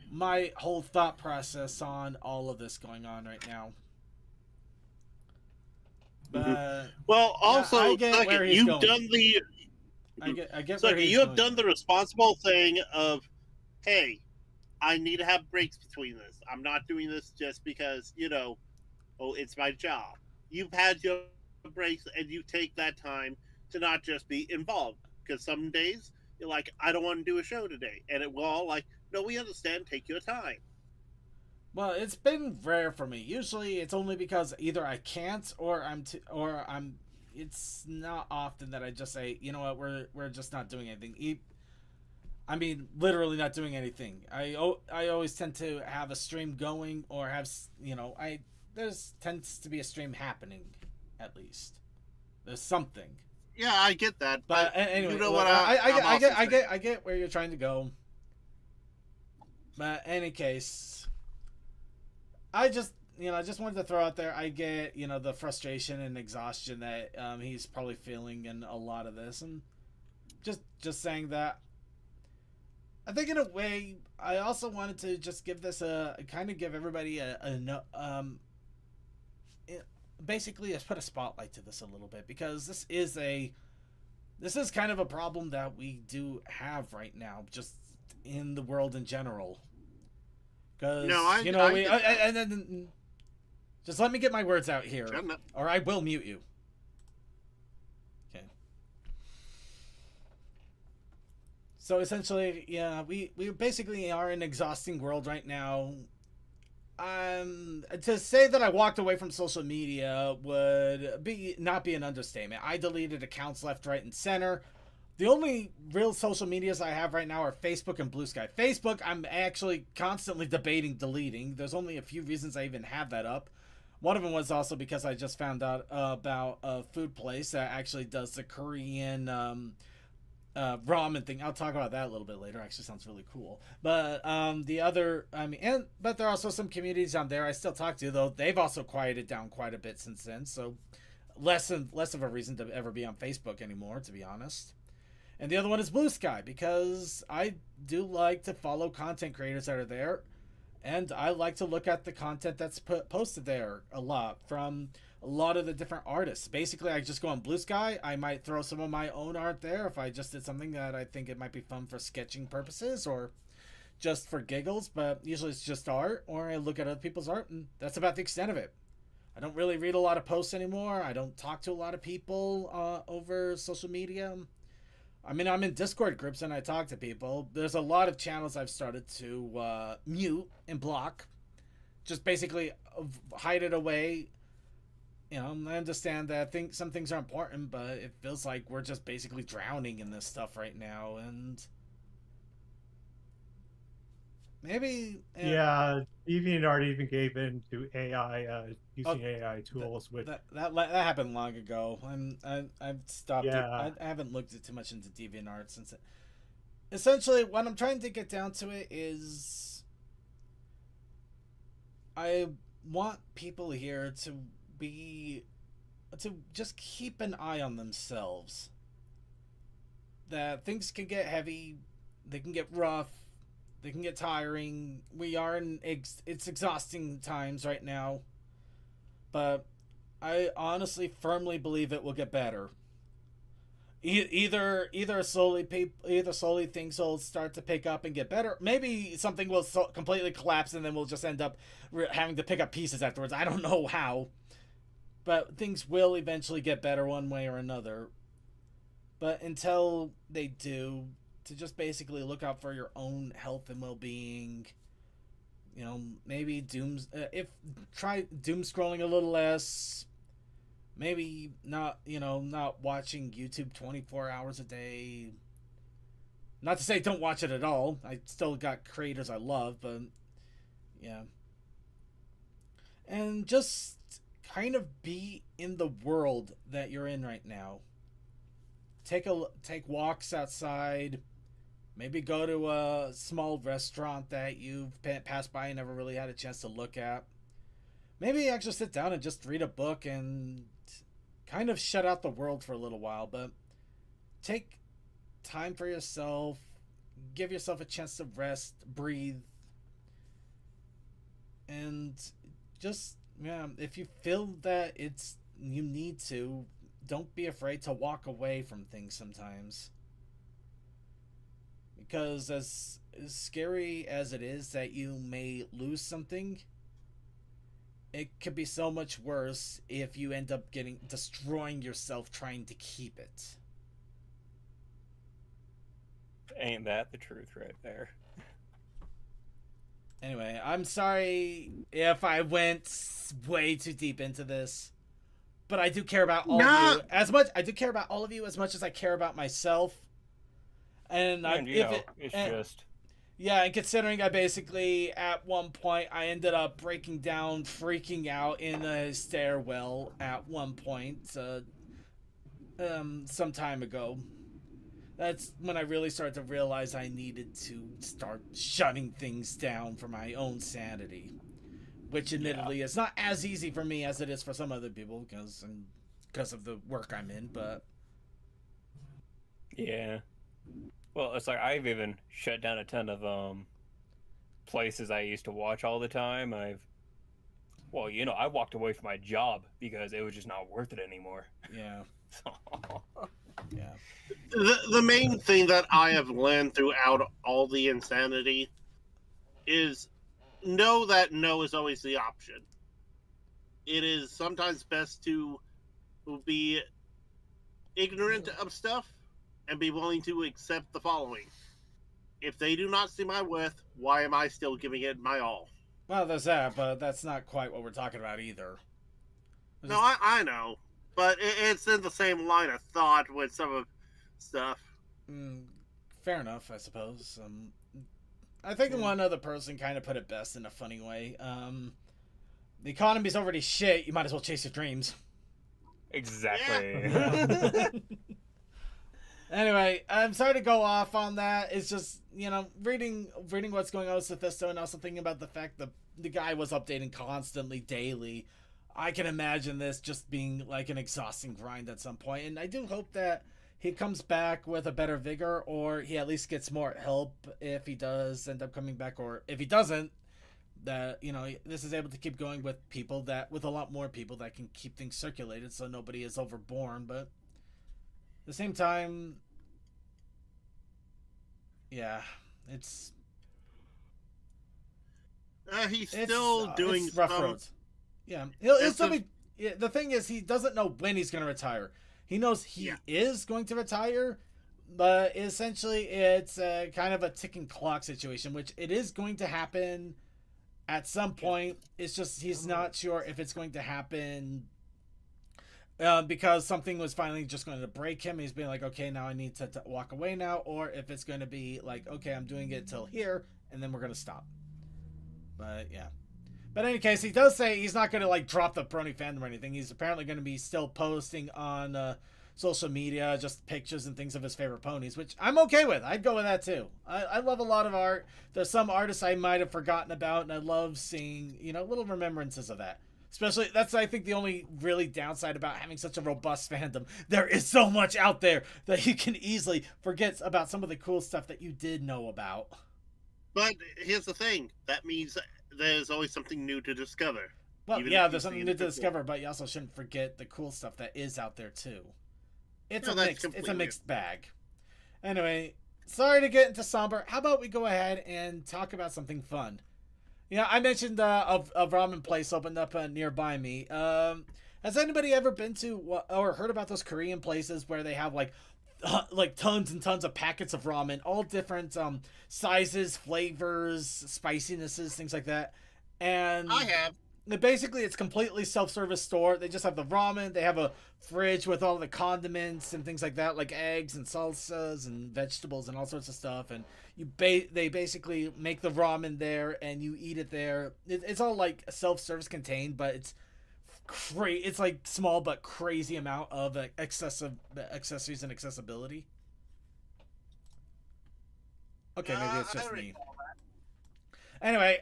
my whole thought process on all of this going on right now. But well, also, I get where he's going. I get where he's you have going. done the responsible thing of, hey, I need to have breaks between this. I'm not doing this just because, it's my job. You've had your breaks, and you take that time to not just be involved. Because some days, you're like, I don't want to do a show today. And it will all like, no, we understand, take your time. Well, it's been rare for me. Usually it's only because either I can't or it's not often that I just say, you know what, we're just not doing anything. I mean, literally not doing anything. I always tend to have a stream going or have, there's tends to be a stream happening, at least. There's something. Yeah, I get that. But anyway, what I get where you're trying to go. But in any case, I just wanted to throw out there, I get, the frustration and exhaustion that he's probably feeling in a lot of this. And just saying that, I think in a way, I also wanted to just give this give everybody basically put a spotlight to this a little bit, because this is kind of a problem that we do have right now, just in the world in general. Because, just let me get my words out here, or I will mute you. So essentially, yeah, we basically are in an exhausting world right now. To say that I walked away from social media would not be an understatement. I deleted accounts left, right, and center. The only real social medias I have right now are Facebook and Blue Sky. Facebook, I'm actually constantly debating deleting. There's only a few reasons I even have that up. One of them was also because I just found out about a food place that actually does the Korean ramen thing. I'll talk about that a little bit later. Actually sounds really cool. But but there are also some communities on there I still talk to, though they've also quieted down quite a bit since then. So less of a reason to ever be on Facebook anymore, to be honest. And the other one is Blue Sky, because I do like to follow content creators that are there, and I like to look at the content that's posted there a lot from a lot of the different artists. Basically, I just go on Blue Sky. I might throw some of my own art there if I just did something that I think it might be fun for sketching purposes or just for giggles, but usually it's just art, or I look at other people's art, and that's about the extent of it. I don't really read a lot of posts anymore. I don't talk to a lot of people over social media. I mean, I'm in Discord groups and I talk to people. There's a lot of channels I've started to mute and block. Just basically hide it away. I understand that some things are important, but it feels like we're just basically drowning in this stuff right now. And maybe. Yeah, DeviantArt even gave in to AI, using Oh, AI tools with. That happened long ago. I've stopped it. Yeah, I haven't looked at too much into DeviantArt since. Essentially, what I'm trying to get down to it is, I want people here to just keep an eye on themselves. That things can get heavy, they can get rough, they can get tiring. We are in it's exhausting times right now, but I honestly firmly believe it will get better. Either slowly things will start to pick up and get better. Maybe something will completely collapse and then we'll just end up having to pick up pieces afterwards. I don't know how, but things will eventually get better one way or another. But until they do, to just basically look out for your own health and well-being. Maybe if try doom scrolling a little less. Maybe not watching YouTube 24 hours a day. Not to say don't watch it at all. I still got creators I love, but yeah. And just kind of be in the world that you're in right now. Take walks outside. Maybe go to a small restaurant that you've passed by and never really had a chance to look at. Maybe actually sit down and just read a book and kind of shut out the world for a little while, but take time for yourself. Give yourself a chance to rest, breathe, and just, yeah, if you feel that you need to, don't be afraid to walk away from things sometimes. Because as scary as it is that you may lose something, it could be so much worse if you end up destroying yourself trying to keep it. Ain't that the truth right there? Anyway, I'm sorry if I went way too deep into this, but I do care about all of you as much. I do care about all of you as much as I care about myself. And just. Yeah, and considering I basically, at one point, I ended up breaking down, freaking out in a stairwell at one point, some time ago. That's when I really started to realize I needed to start shutting things down for my own sanity. Which, admittedly, is not as easy for me as it is for some other people, because of the work I'm in, but... Yeah. Well, it's like I've even shut down a ton of places I used to watch all the time. I walked away from my job because it was just not worth it anymore. Yeah. Yeah. The main thing that I have learned throughout all the insanity is know that no is always the option. It is sometimes best to be ignorant of stuff and be willing to accept the following. If they do not see my worth, why am I still giving it my all? Well, there's that, but that's not quite what we're talking about either. No, I know. But it's in the same line of thought with some of stuff. Fair enough, I suppose. I think one other person kind of put it best in a funny way. The economy's already shit, you might as well chase your dreams. Exactly. Yeah. Anyway, I'm sorry to go off on that. It's just, reading what's going on with Sophisto and also thinking about the fact that the guy was updating constantly, daily. I can imagine this just being like an exhausting grind at some point, and I do hope that he comes back with a better vigor, or he at least gets more help if he does end up coming back, or if he doesn't, that, this is able to keep going with with a lot more people that can keep things circulated so nobody is overborne, but at the same time, yeah, it's He's still doing rough some... roads. Yeah, he'll still be. Yeah, the thing is, he doesn't know when he's going to retire. He knows he is going to retire, but essentially, it's kind of a ticking clock situation, which it is going to happen at some point. It's just he's not sure if it's going to happen because something was finally just going to break him. He's being like, okay, now I need to walk away now, or if it's going to be like, okay, I'm doing it till here, and then we're going to stop. But yeah. But in any case, he does say he's not going to like drop the Brony fandom or anything. He's apparently going to be still posting on social media just pictures and things of his favorite ponies, which I'm okay with. I'd go with that too. I love a lot of art. There's some artists I might have forgotten about, and I love seeing, little remembrances of that. Especially, that's, I think, the only really downside about having such a robust fandom. There is so much out there that you can easily forget about some of the cool stuff that you did know about. But here's the thing. That means there's always something new to discover. Well, yeah, there's something new to discover, but you also shouldn't forget the cool stuff that is out there, too. It's a mixed bag. Anyway, sorry to get into somber. How about we go ahead and talk about something fun? I mentioned a ramen place opened up nearby me. Has anybody ever been to or heard about those Korean places where they have like tons and tons of packets of ramen, all different sizes, flavors, spicinesses, things like that? And I have. Basically, it's completely self-service store. They just have the ramen. They have a fridge with all the condiments and things like that, like eggs and salsas and vegetables and all sorts of stuff. And they basically make the ramen there, and you eat it there. It's all like self-service contained, but it's it's like small but crazy amount of excessive accessories and accessibility. Okay, maybe it's just me. Anyway,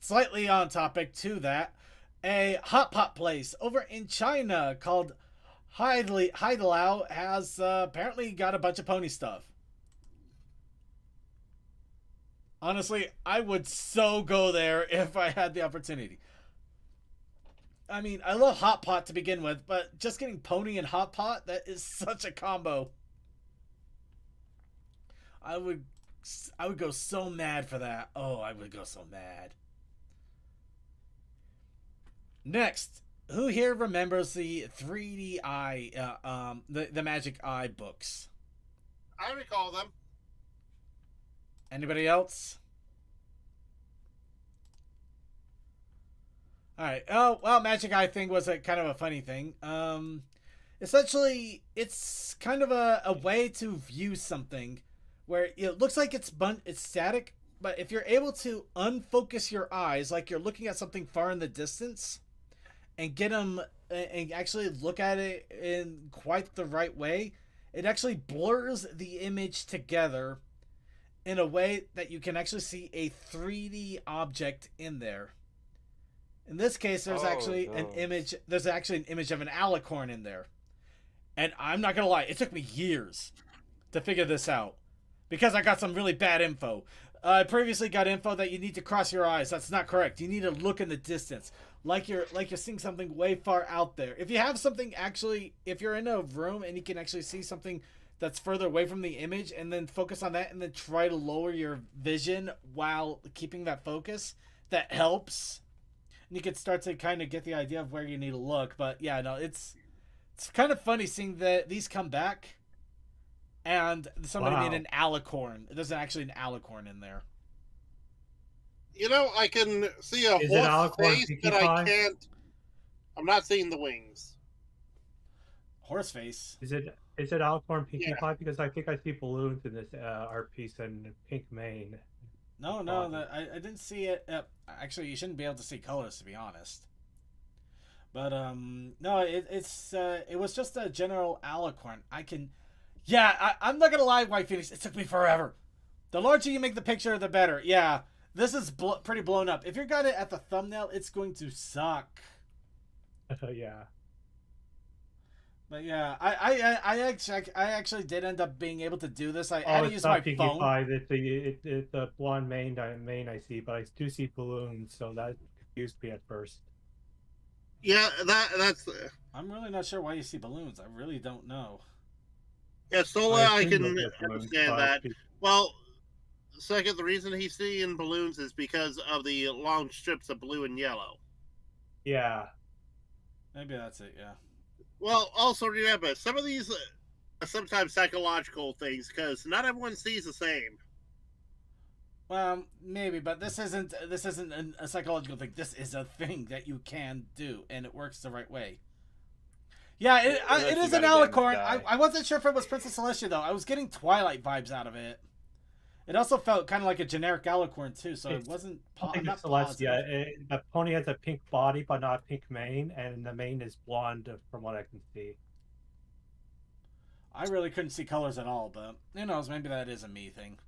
slightly on topic to that, a hot pot place over in China called Haidilao has apparently got a bunch of pony stuff. Honestly, I would so go there if I had the opportunity. I mean, I love hot pot to begin with, but just getting pony and hot pot, that is such a combo. I would go so mad for that. Oh, I would go so mad. Next, who here remembers the 3D Eye, the Magic Eye books? I recall them. Anybody else? All right. Oh, well, Magic Eye thing was a kind of a funny thing. Essentially, it's kind of a way to view something where it looks like it's static, but if you're able to unfocus your eyes, like you're looking at something far in the distance, and get them and actually look at it in quite the right way, it actually blurs the image together in a way that you can actually see a 3D object in there. In this case, there's actually an image. There's actually an image of an alicorn in there, and I'm not gonna lie, it took me years to figure this out because I got some really bad info. I previously got info that you need to cross your eyes. That's not correct. You need to look in the distance, like you're seeing something way far out there. If you have something if you're in a room and you can actually see something that's further away from the image, and then focus on that, and then try to lower your vision while keeping that focus, that helps. And you can start to kind of get the idea of where you need to look. But yeah, no, it's kind of funny seeing that these come back. And somebody made an alicorn. There's actually an alicorn in there. I can see a horse face, but I can't. I'm not seeing the wings. Horse face? Is it alicorn Pinkie Pie? Because I think I see balloons in this art piece and pink mane. No, I didn't see it. Actually, you shouldn't be able to see colors, to be honest. But no, it was just a general alicorn. I'm not gonna lie, White Phoenix. It took me forever. The larger you make the picture, the better. Yeah, this is pretty blown up. If you got it at the thumbnail, it's going to suck. Yeah. But yeah, I actually did end up being able to do this. I had to use my phone. Pie. It's the blonde mane I see, but I do see balloons, so that confused me at first. Yeah, that's. I'm really not sure why you see balloons. I really don't know. Yeah, Sola, I can understand that. Well, second, the reason he's seeing balloons is because of the long strips of blue and yellow. Yeah. Maybe that's it, yeah. Well, also remember, some of these are sometimes psychological things, because not everyone sees the same. Well, maybe, but this isn't a psychological thing. This is a thing that you can do, and it works the right way. Yeah, it Unless is you an got a damaged alicorn. eye. I wasn't sure if it was Princess Celestia, though. I was getting Twilight vibes out of it. It also felt kind of like a generic alicorn, too, so it wasn't... I I'm think not it's Celestia. positive. The pony has a pink body, but not a pink mane, and the mane is blonde, from what I can see. I really couldn't see colors at all, but who knows? Maybe that is a me thing.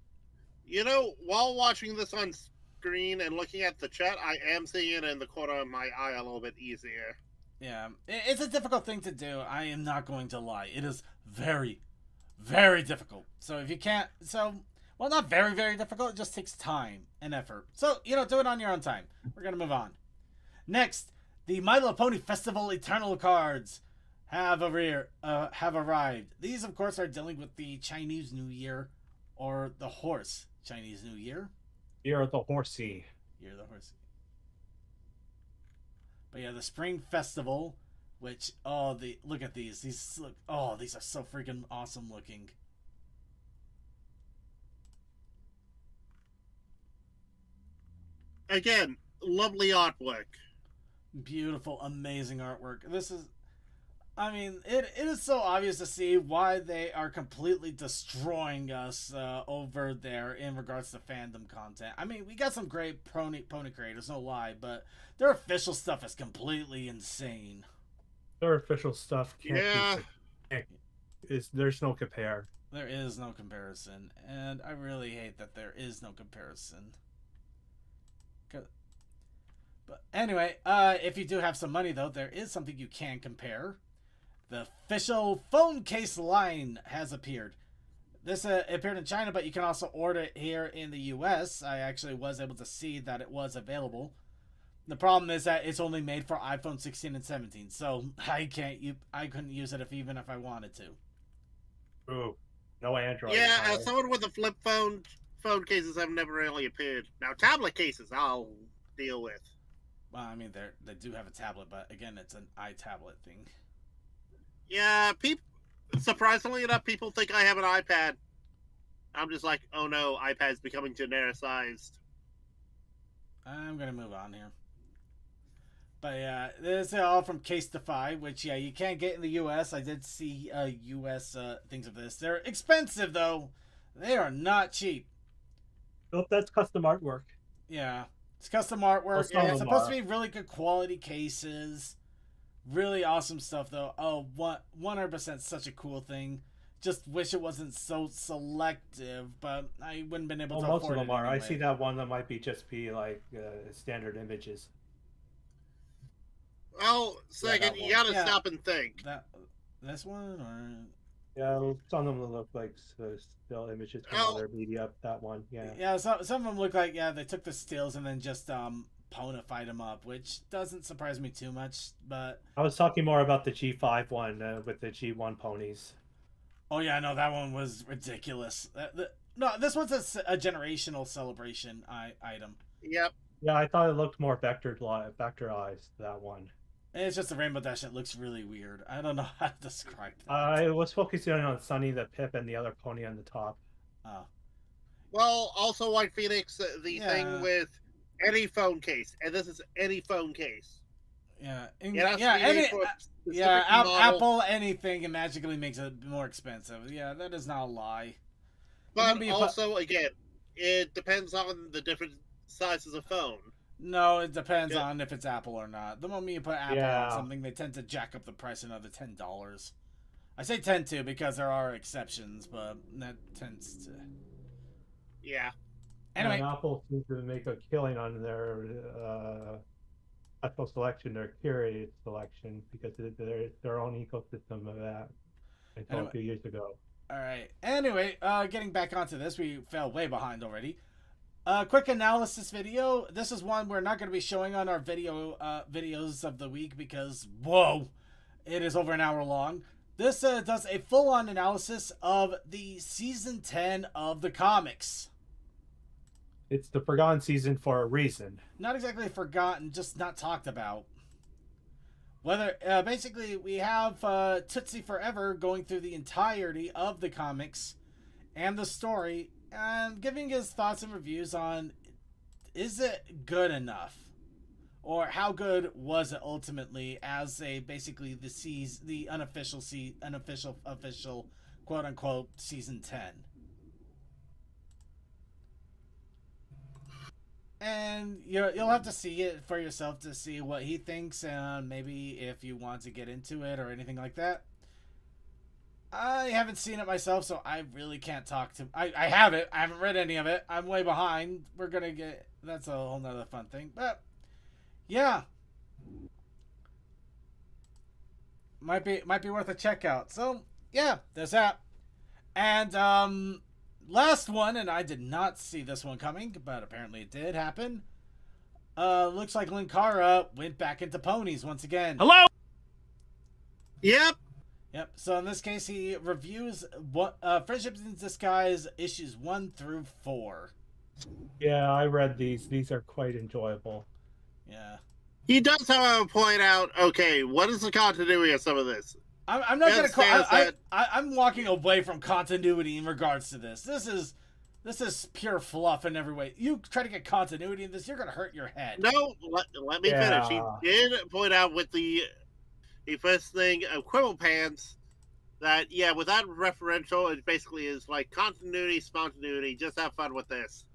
You know, while watching this on screen and looking at the chat, I am seeing it in the corner of my eye a little bit easier. Yeah, it's a difficult thing to do. I am not going to lie. It is very, very difficult. So if you can't... Well, not very, very difficult. It just takes time and effort. So, do it on your own time. We're going to move on. Next, the My Little Pony Festival Eternal cards have arrived. These, of course, are dealing with the Chinese New Year, or the horse Chinese New Year. You're the horsey. You're the horsey. But yeah, the Spring Festival, which, look at these. These are so freaking awesome looking. Again, lovely artwork. Beautiful, amazing artwork. It is so obvious to see why they are completely destroying us over there in regards to fandom content. I mean, we got some great pony creators, no lie, but their official stuff is completely insane. Their official stuff there's no compare. There is no comparison, and I really hate that there is no comparison. But anyway, if you do have some money, though, there is something you can compare. The official phone case line has appeared. This appeared in China, but you can also order it here in the US. I actually was able to see that it was available. The problem is that it's only made for iPhone 16 and 17, so I couldn't use it even if I wanted to. Ooh, no Android. Yeah, as someone with a flip phone cases have never really appeared. Now, tablet cases I'll deal with. Well, I mean, they do have a tablet, but again, it's an iTablet thing. Yeah, surprisingly enough, people think I have an iPad. I'm just like, oh no, iPad's becoming genericized. I'm gonna move on here. But yeah, this is all from Casetify, which you can't get in the US. I did see US things of this. They're expensive though. They are not cheap. Nope, that's custom artwork. Yeah. It's custom artwork. Well, It's supposed to be really good quality cases. Really awesome stuff, though. Oh, 100% such a cool thing. Just wish it wasn't so selective, but I wouldn't been able to most afford of them it are. anyway. I see that one that might be like standard images. Well, second, you gotta stop and think. This one, or... Yeah, some of them look like still images from other media. That one, yeah. Yeah, some of them look like, they took the stills and then just ponified them up, which doesn't surprise me too much, but... I was talking more about the G5 one with the G1 ponies. Oh yeah, no, that one was ridiculous. No, this one's a generational celebration item. Yep. Yeah, I thought it looked more vectorized, that one. It's just a Rainbow Dash that looks really weird. I don't know how to describe that. I was focusing on Sunny the Pip and the other pony on the top. Oh. Well, also White Phoenix, the thing with any phone case, and this is any phone case. Yeah. Apple anything and magically makes it more expensive. Yeah, that is not a lie. But also, again, it depends on the different sizes of phone. No, it depends on if it's Apple or not. The moment you put Apple on something, they tend to jack up the price another $10. I say tend to because there are exceptions, but that tends to... Yeah. Anyway. And Apple seems to make a killing on their Apple selection, their curated selection, because they're their own ecosystem of that until a few years ago. All right. Anyway, getting back onto this, we fell way behind already. Quick analysis video. This is one we're not going to be showing on our videos of the week because, whoa, it is over an hour long. This does a full-on analysis of the season 10 of the comics. It's the forgotten season for a reason. Not exactly forgotten, just not talked about. Basically, we have Tootsie Forever going through the entirety of the comics and the story and giving his thoughts and reviews on, is it good enough? or how good was it ultimately as a basically the unofficial official quote unquote season 10. And you'll have to see it for yourself to see what he thinks, and maybe if you want to get into it or anything like that. I haven't seen it myself, so I really can't talk to. I have it. I haven't read any of it. I'm way behind. We're gonna get. That's a whole nother fun thing. But yeah, might be worth a check out. So yeah, there's that. And last one, and I did not see this one coming, but apparently it did happen. Looks like Linkara went back into ponies once again. Hello. Yep. Yep. So in this case, he reviews what Friendships in Disguise issues 1 through 4. Yeah, I read these. These are quite enjoyable. Yeah. He does, however, point out, okay, what is the continuity of some of this? I'm not gonna call. That- I'm walking away from continuity in regards to this. This is pure fluff in every way. You try to get continuity in this, you're gonna hurt your head. No, let me finish. He Yeah. did point out with the first thing of Quibble Pants that, yeah, without referential, it basically is like continuity, spontaneity. Just have fun with this.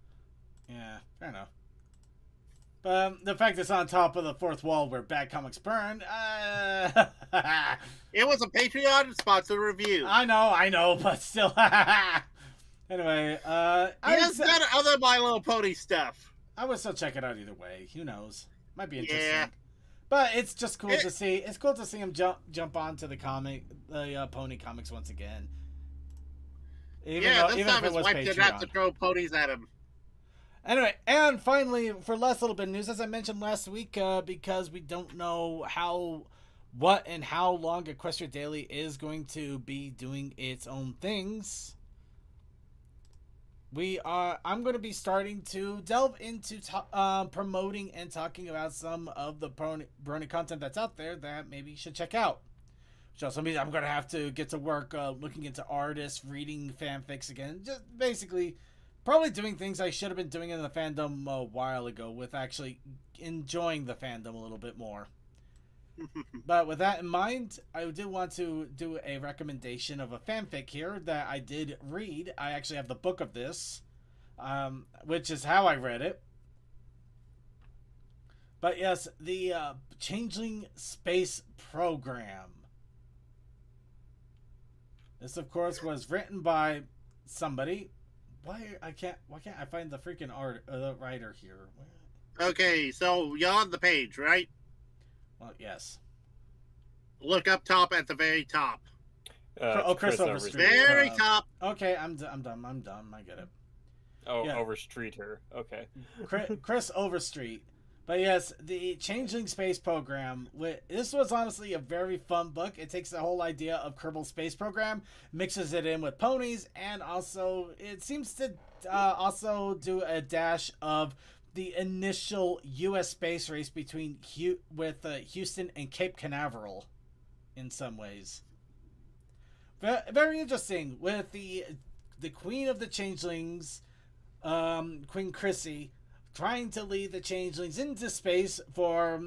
Yeah, I know. But the fact it's on top of the fourth wall where bad comics burn, It was a Patreon sponsored review. I know, but still. Anyway, He has done other My Little Pony stuff. I would still check it out either way. Who knows? Might be interesting. Yeah. But it's just cool to see. It's cool to see him jump onto the pony comics once again. This time his wife didn't have to throw ponies at him. Anyway, and finally, for last little bit of news, as I mentioned last week, because we don't know what and how long Equestria Daily is going to be doing its own things, I'm going to be starting to delve into promoting and talking about some of the Brony content that's out there that maybe you should check out. Which also means I'm going to have to get to work looking into artists, reading fanfics again. Just basically, probably doing things I should have been doing in the fandom a while ago with actually enjoying the fandom a little bit more. But with that in mind, I did want to do a recommendation of a fanfic here that I did read. I actually have the book of this, which is how I read it. But yes, the Changeling Space Program. This, of course, was written by somebody. Why can't I find the freaking writer here? Okay, so you're on the page, right? Well, yes. Look up top at the very top. Chris Overstreet. Very top. Okay, I'm done. I get it. Oh, Yeah. Overstreet her. Okay. Chris Overstreet. But yes, the Changeling Space Program. This was honestly a very fun book. It takes the whole idea of Kerbal Space Program, mixes it in with ponies, and also it seems to also do a dash of the initial U.S. space race between Houston and Cape Canaveral, in some ways. Very interesting with the Queen of the Changelings, Queen Chrissy, trying to lead the Changelings into space for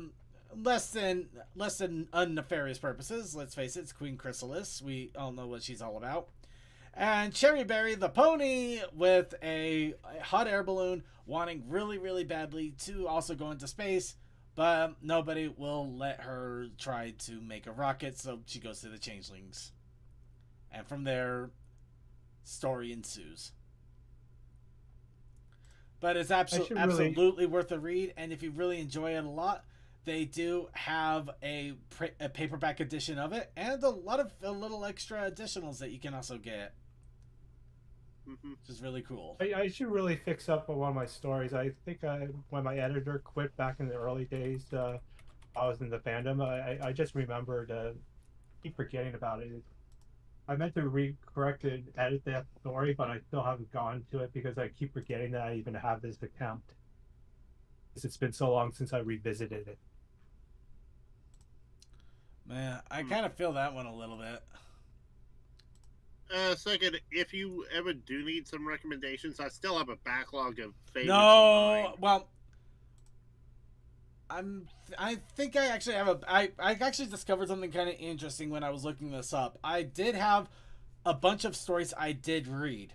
less than unnefarious purposes. Let's face it, it's Queen Chrysalis. We all know what she's all about. And Cherryberry the pony with a hot air balloon wanting really, really badly to also go into space, but nobody will let her try to make a rocket, so she goes to the Changelings. And from there, story ensues. But it's absolutely worth a read, and if you really enjoy it a lot, they do have a paperback edition of it, and a lot of little extra additionals that you can also get. Which is really cool. I should really fix up on one of my stories. I think when my editor quit back in the early days, I was in the fandom. I just remembered, keep forgetting about it. I meant to correct and edit that story, but I still haven't gone to it because I keep forgetting that I even have this account. Because it's been so long since I revisited it. Man, I kind of feel that one a little bit. Second, if you ever do need some recommendations, I still have a backlog of favorites. No, well, I think I actually have I actually discovered something kind of interesting when I was looking this up. I did have a bunch of stories I did read,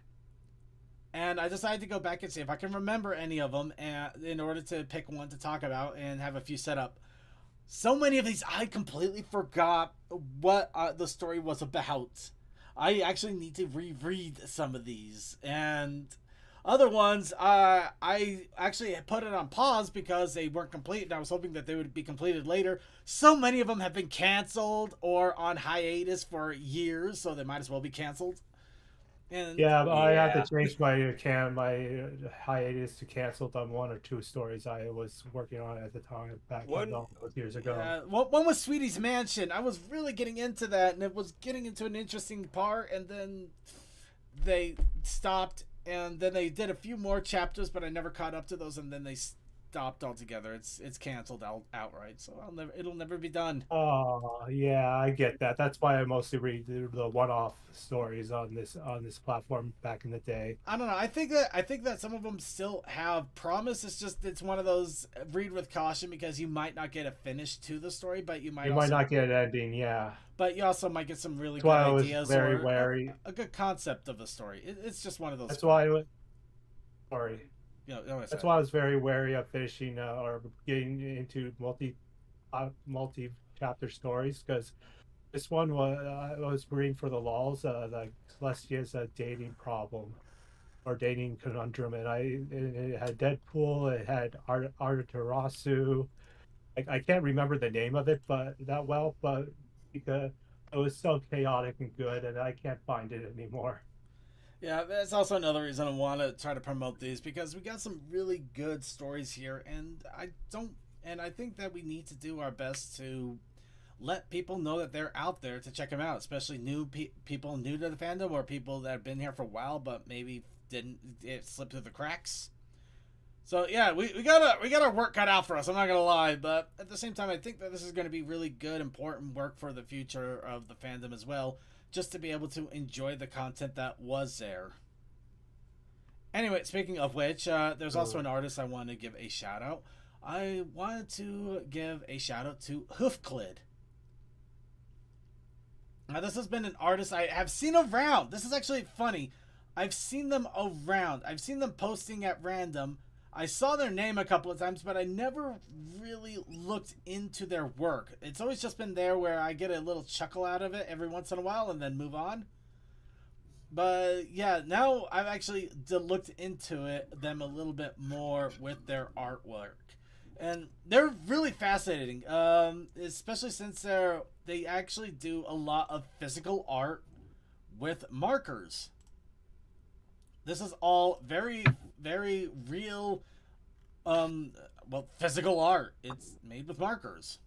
and I decided to go back and see if I can remember any of them, and in order to pick one to talk about and have a few set up. So many of these I completely forgot what the story was about. I actually need to reread some of these, and other ones I actually put it on pause because they weren't complete, and I was hoping that they would be completed later. So many of them have been canceled or on hiatus for years, so they might as well be canceled. And Yeah, I had Yeah. to change my hiatus to canceled on one or two stories I was working on at the time back One- all those years ago. one was Sweetie's Mansion. I was really getting into that, and it was getting into an interesting part, and then they stopped, and then they did a few more chapters, but I never caught up to those, and then they stopped altogether. It's canceled outright, so it'll never be done. Oh, yeah, I get that. That's why I mostly read the one-off stories on this platform back in the day. I don't know. I think that some of them still have promise. It's just it's one of those read with caution because you might not get a finish to the story, but you might You might not get an ending, yeah. But you also might get some really That's good why I was ideas very or wary. a good concept of the story. It's just one of those. That's why I was sorry. That's That's why I was very wary of finishing or getting into multi chapter stories, because this one was I was reading for the lulz, the Celestia's dating problem or dating conundrum, and it had Deadpool, it had Arturasu. I can't remember the name of it, but because it was so chaotic and good, and I can't find it anymore. Yeah, that's also another reason I want to try to promote these because we got some really good stories here, and I think that we need to do our best to let people know that they're out there to check them out, especially new people new to the fandom or people that have been here for a while but maybe it slipped through the cracks. So yeah, we got our work cut out for us. I'm not gonna lie, but at the same time, I think that this is going to be really good, important work for the future of the fandom as well. Just to be able to enjoy the content that was there. Anyway, speaking of which, there's also an artist I want to give a shout out. I wanted to give a shout out to Hoofclid. Now, this has been an artist I have seen around. This is actually funny. I've seen them around. I've seen them posting at random. I saw their name a couple of times, but I never really looked into their work. It's always just been there where I get a little chuckle out of it every once in a while and then move on. But yeah, now I've actually looked into them a little bit more with their artwork. And they're really fascinating, especially since they actually do a lot of physical art with markers. This is all very, very real, physical art. It's made with markers.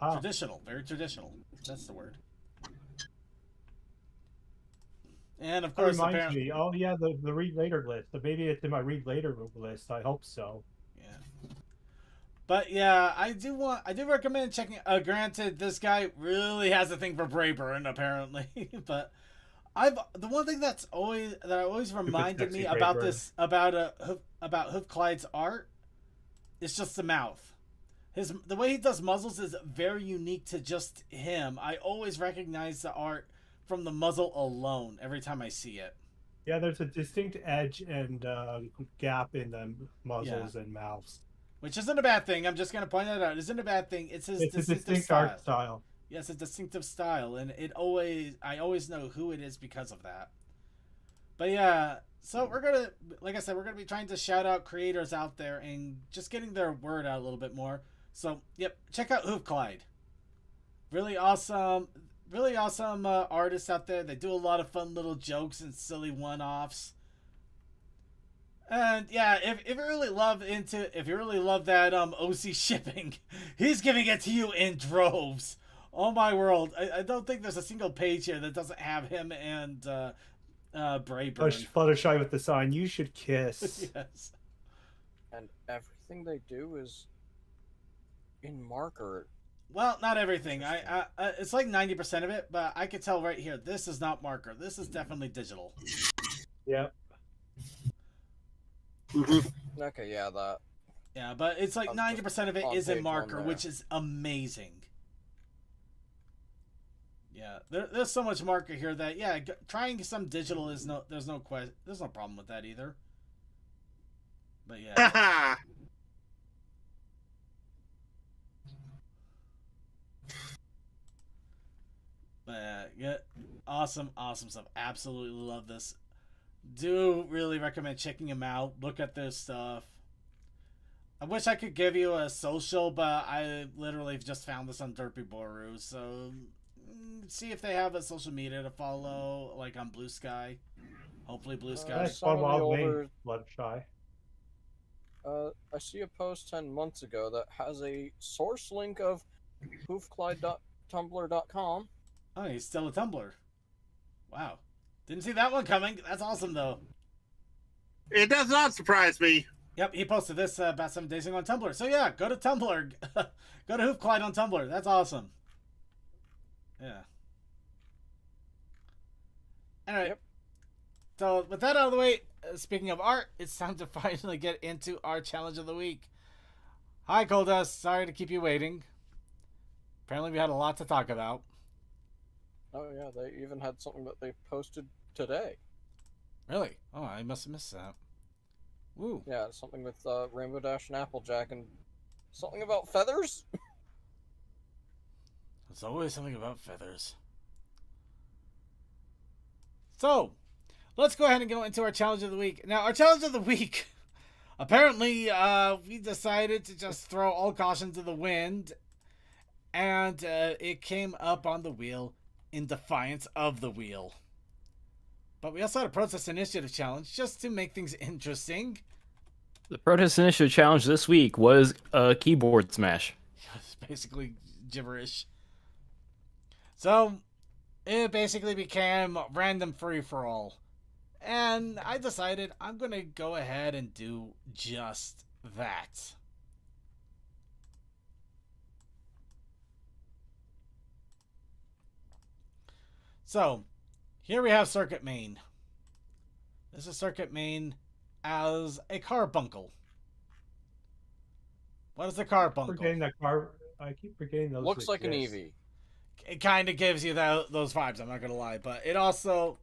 Wow. Traditional, very traditional. That's the word. And of That course, reminds me. Oh yeah, the read later list. Maybe it's in my read later list. I hope so. Yeah. But yeah, I do recommend checking. Granted, this guy really has a thing for Brayburn, apparently. But the one thing that always reminded me about Brayburn. about Hoofclyde's art is just the mouth. The way he does muzzles is very unique to just him. I always recognize the art from the muzzle alone every time I see it. Yeah, there's a distinct edge and gap in the muzzles and mouths. Which isn't a bad thing. I'm just going to point that out. It isn't a bad thing. It's his distinctive style. art style. Yes, a distinctive style, and I always know who it is because of that. But yeah, so we're gonna be trying to shout out creators out there and just getting their word out a little bit more. So yep, check out Hoofclyde. Really awesome artists out there. They do a lot of fun little jokes and silly one-offs. And yeah, if you really love that OC shipping, he's giving it to you in droves. Oh my world! I don't think there's a single page here that doesn't have him and Brayburn. Fluttershy with the sign. You should kiss. Yes. And everything they do is in marker. Well, not everything. I it's like 90% of it, but I could tell right here. This is not marker. This is definitely digital. Yep. Okay, yeah, that. Yeah, but it's like I'm 90% of it on is in page one marker, there. which is amazing. Yeah, there's so much marker here that trying some digital is there's no problem with that either. But yeah. But yeah, awesome stuff. Absolutely love this. Do really recommend checking him out. Look at this stuff. I wish I could give you a social, but I literally just found this on Derpy Boru. So see if they have a social media to follow, like on Blue Sky. Hopefully Blue Sky. That's some one of the wild older- main blood shy. I see a post 10 months ago that has a source link of hoofclyde.tumblr.com. Oh, he's still a Tumblr. Wow. Didn't see that one coming. That's awesome, though. It does not surprise me. Yep, he posted this about 7 days ago on Tumblr. So yeah, go to Tumblr. Go to Hoof Clyde on Tumblr. That's awesome. Yeah. Alright. Yep. So with that out of the way, speaking of art, it's time to finally get into our challenge of the week. Hi, Goldust. Sorry to keep you waiting. Apparently we had a lot to talk about. Oh yeah, they even had something that they posted today. Really? Oh, I must have missed that. Woo. Yeah, something with Rainbow Dash and Applejack and something about feathers. There's always something about feathers. So, let's go ahead and go into our challenge of the week. Now, our challenge of the week, apparently, we decided to just throw all caution to the wind, and it came up on the wheel in defiance of the wheel. But we also had a protest initiative challenge just to make things interesting. The protest initiative challenge this week was a keyboard smash. It's basically gibberish. So, it basically became random free-for-all. And I decided I'm going to go ahead and do just that. So, here we have Circuit Main. This is Circuit Main as a carbuncle. What is a carbuncle? Forgetting that car. I keep forgetting those. Looks like an exist. Eevee. It kind of gives you those vibes, I'm not going to lie. But it also...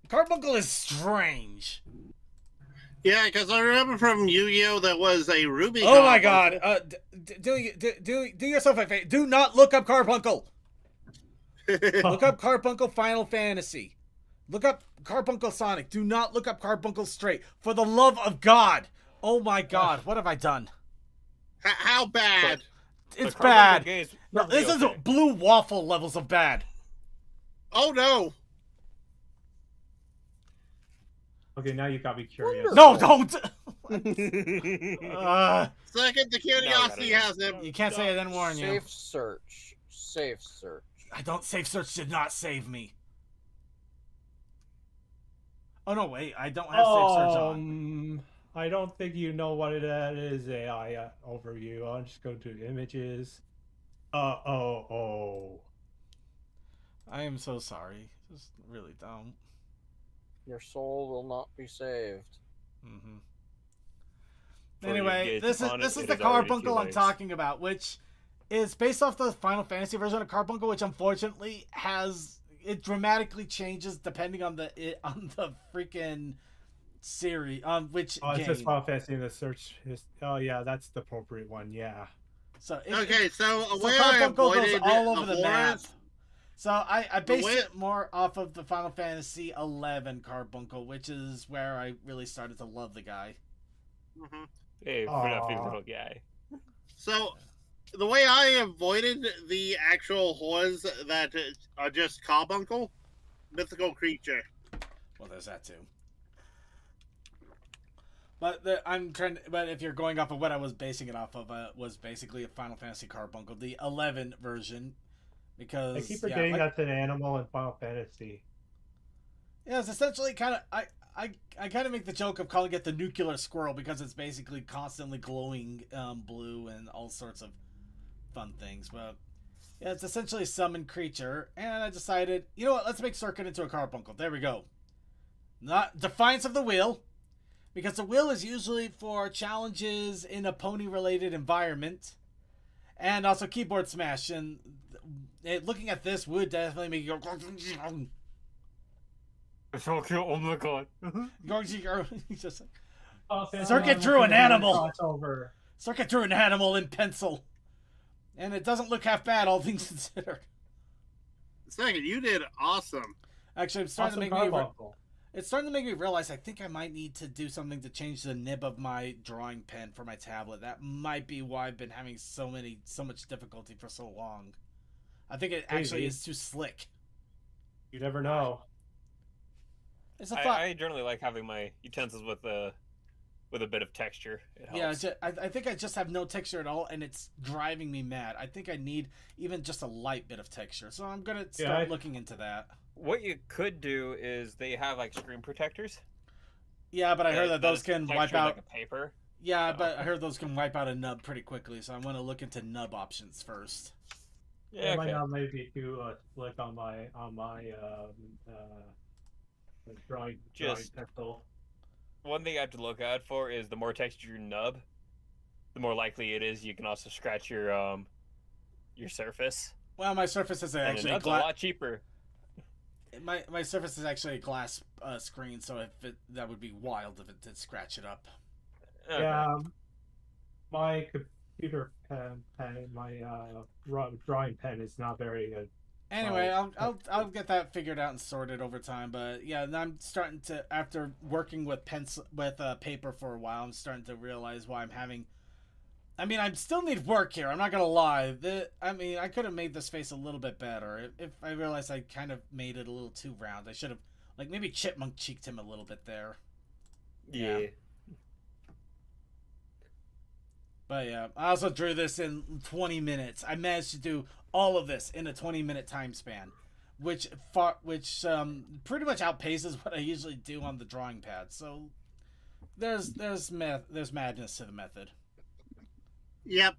Carbuncle is strange. Yeah, because I remember from Yu-Gi-Oh! That was a Ruby. Oh my Carbuncle. god. Do yourself a favor. Do not look up Carbuncle. Look up Carbuncle Final Fantasy. Look up Carbuncle Sonic. Do not look up Carbuncle Straight. For the love of God. Oh my god. What have I done? How bad? It's The Carbuncle bad. game is No, perfectly this is okay. blue waffle levels of bad. Oh no! Okay, now you got me curious. No, don't. Second, the curiosity has him. You can't say I didn't warn you. Safe search. Safe search. I don't save search did not save me. Oh no, wait, I don't have safe search on. I don't think you know what that is. AI overview. I'll just go to images. Oh. I am so sorry. Just really dumb. Your soul will not be saved. Mm-hmm. Before you Anyway, get this on it, is it the is already too Carbuncle I'm late. talking about, which is based off the Final Fantasy version of Carbuncle, which unfortunately it dramatically changes depending on the freaking series which Oh, it game. says Final Fantasy in the search. Oh yeah, that's the appropriate one. Yeah. So Okay, so so where I Carbuncle goes avoided all over the horrors- map. So I based way- it more off of the Final Fantasy 11 Carbuncle, which is where I really started to love the guy. Mhm. Hey, we're not Aw. being little guy. So, the way I avoided the actual horrors that are just carbuncle, mythical creature. Well, there's that too. But but if you're going off of what I was basing it off of, was basically a Final Fantasy Carbuncle, the 11 version, because I keep forgetting that's an animal in Final Fantasy. Yeah, it's essentially kind of I kind of make the joke of calling it the nuclear squirrel because it's basically constantly glowing blue and all sorts of fun things. But yeah, it's essentially a summoned creature, and I decided, you know what? Let's make Circuit into a carbuncle. There we go. Not Defiance of the Wheel. Because the wheel is usually for challenges in a pony-related environment, and also keyboard smash. And looking at this would definitely make you go. It's so cute. Oh my god. Just like, Okay, Circuit drew an animal. Over. Circuit drew an animal in pencil, and it doesn't look half bad, all things considered. Second, you did awesome. Actually, it's starting Awesome to make me. carbuncle. It's starting to make me realize I think I might need to do something to change the nib of my drawing pen for my tablet. That might be why I've been having so much difficulty for so long. I think it actually Maybe. is too slick. You never know. It's a thought. I generally like having my utensils with a bit of texture. It helps. Yeah, I think I just have no texture at all, and it's driving me mad. I think I need even just a light bit of texture, so I'm gonna start looking into that. What you could do is they have like screen protectors. Yeah, but I heard that those is can wipe textured out. like a paper. Yeah, So- but I heard those can wipe out a nub pretty quickly, so I want to look into nub options first. Yeah, It might okay. not maybe too slick on my drawing Just- pencil. One thing I have to look out for is the more textured your nub, the more likely it is you can also scratch your surface. Well, my surface is And actually a nub's a lot cheaper. my surface is actually a glass screen, so that would be wild if it did scratch it up. Okay. Yeah, my computer my drawing pen is not very good. Anyway, I'll get that figured out and sorted over time. But yeah, I'm starting to, after working with paper for a while, I'm starting to realize why I'm having. I mean, I still need work here. I'm not gonna lie. I could have made this face a little bit better. If I realized I kind of made it a little too round, I should have, like, maybe chipmunk cheeked him a little bit there. Yeah. But yeah, I also drew this in 20 minutes. I managed to do all of this in a 20-minute time span, which pretty much outpaces what I usually do on the drawing pad. So there's madness to the method. Yep.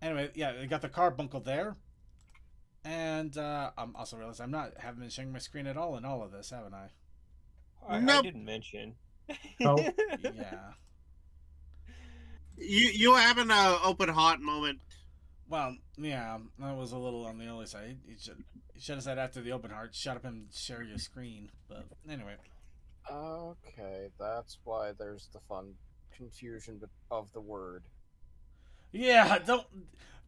Anyway, yeah, I got the carbuncle there, and I'm also realized haven't been sharing my screen at all in all of this, haven't I? I Nope. didn't mention. No. Yeah. You were having an open heart moment. Well, yeah, that was a little on the early side. You should have said after the open heart, shut up and share your screen. But anyway. Okay, that's why there's the fun confusion of the word. Yeah, don't.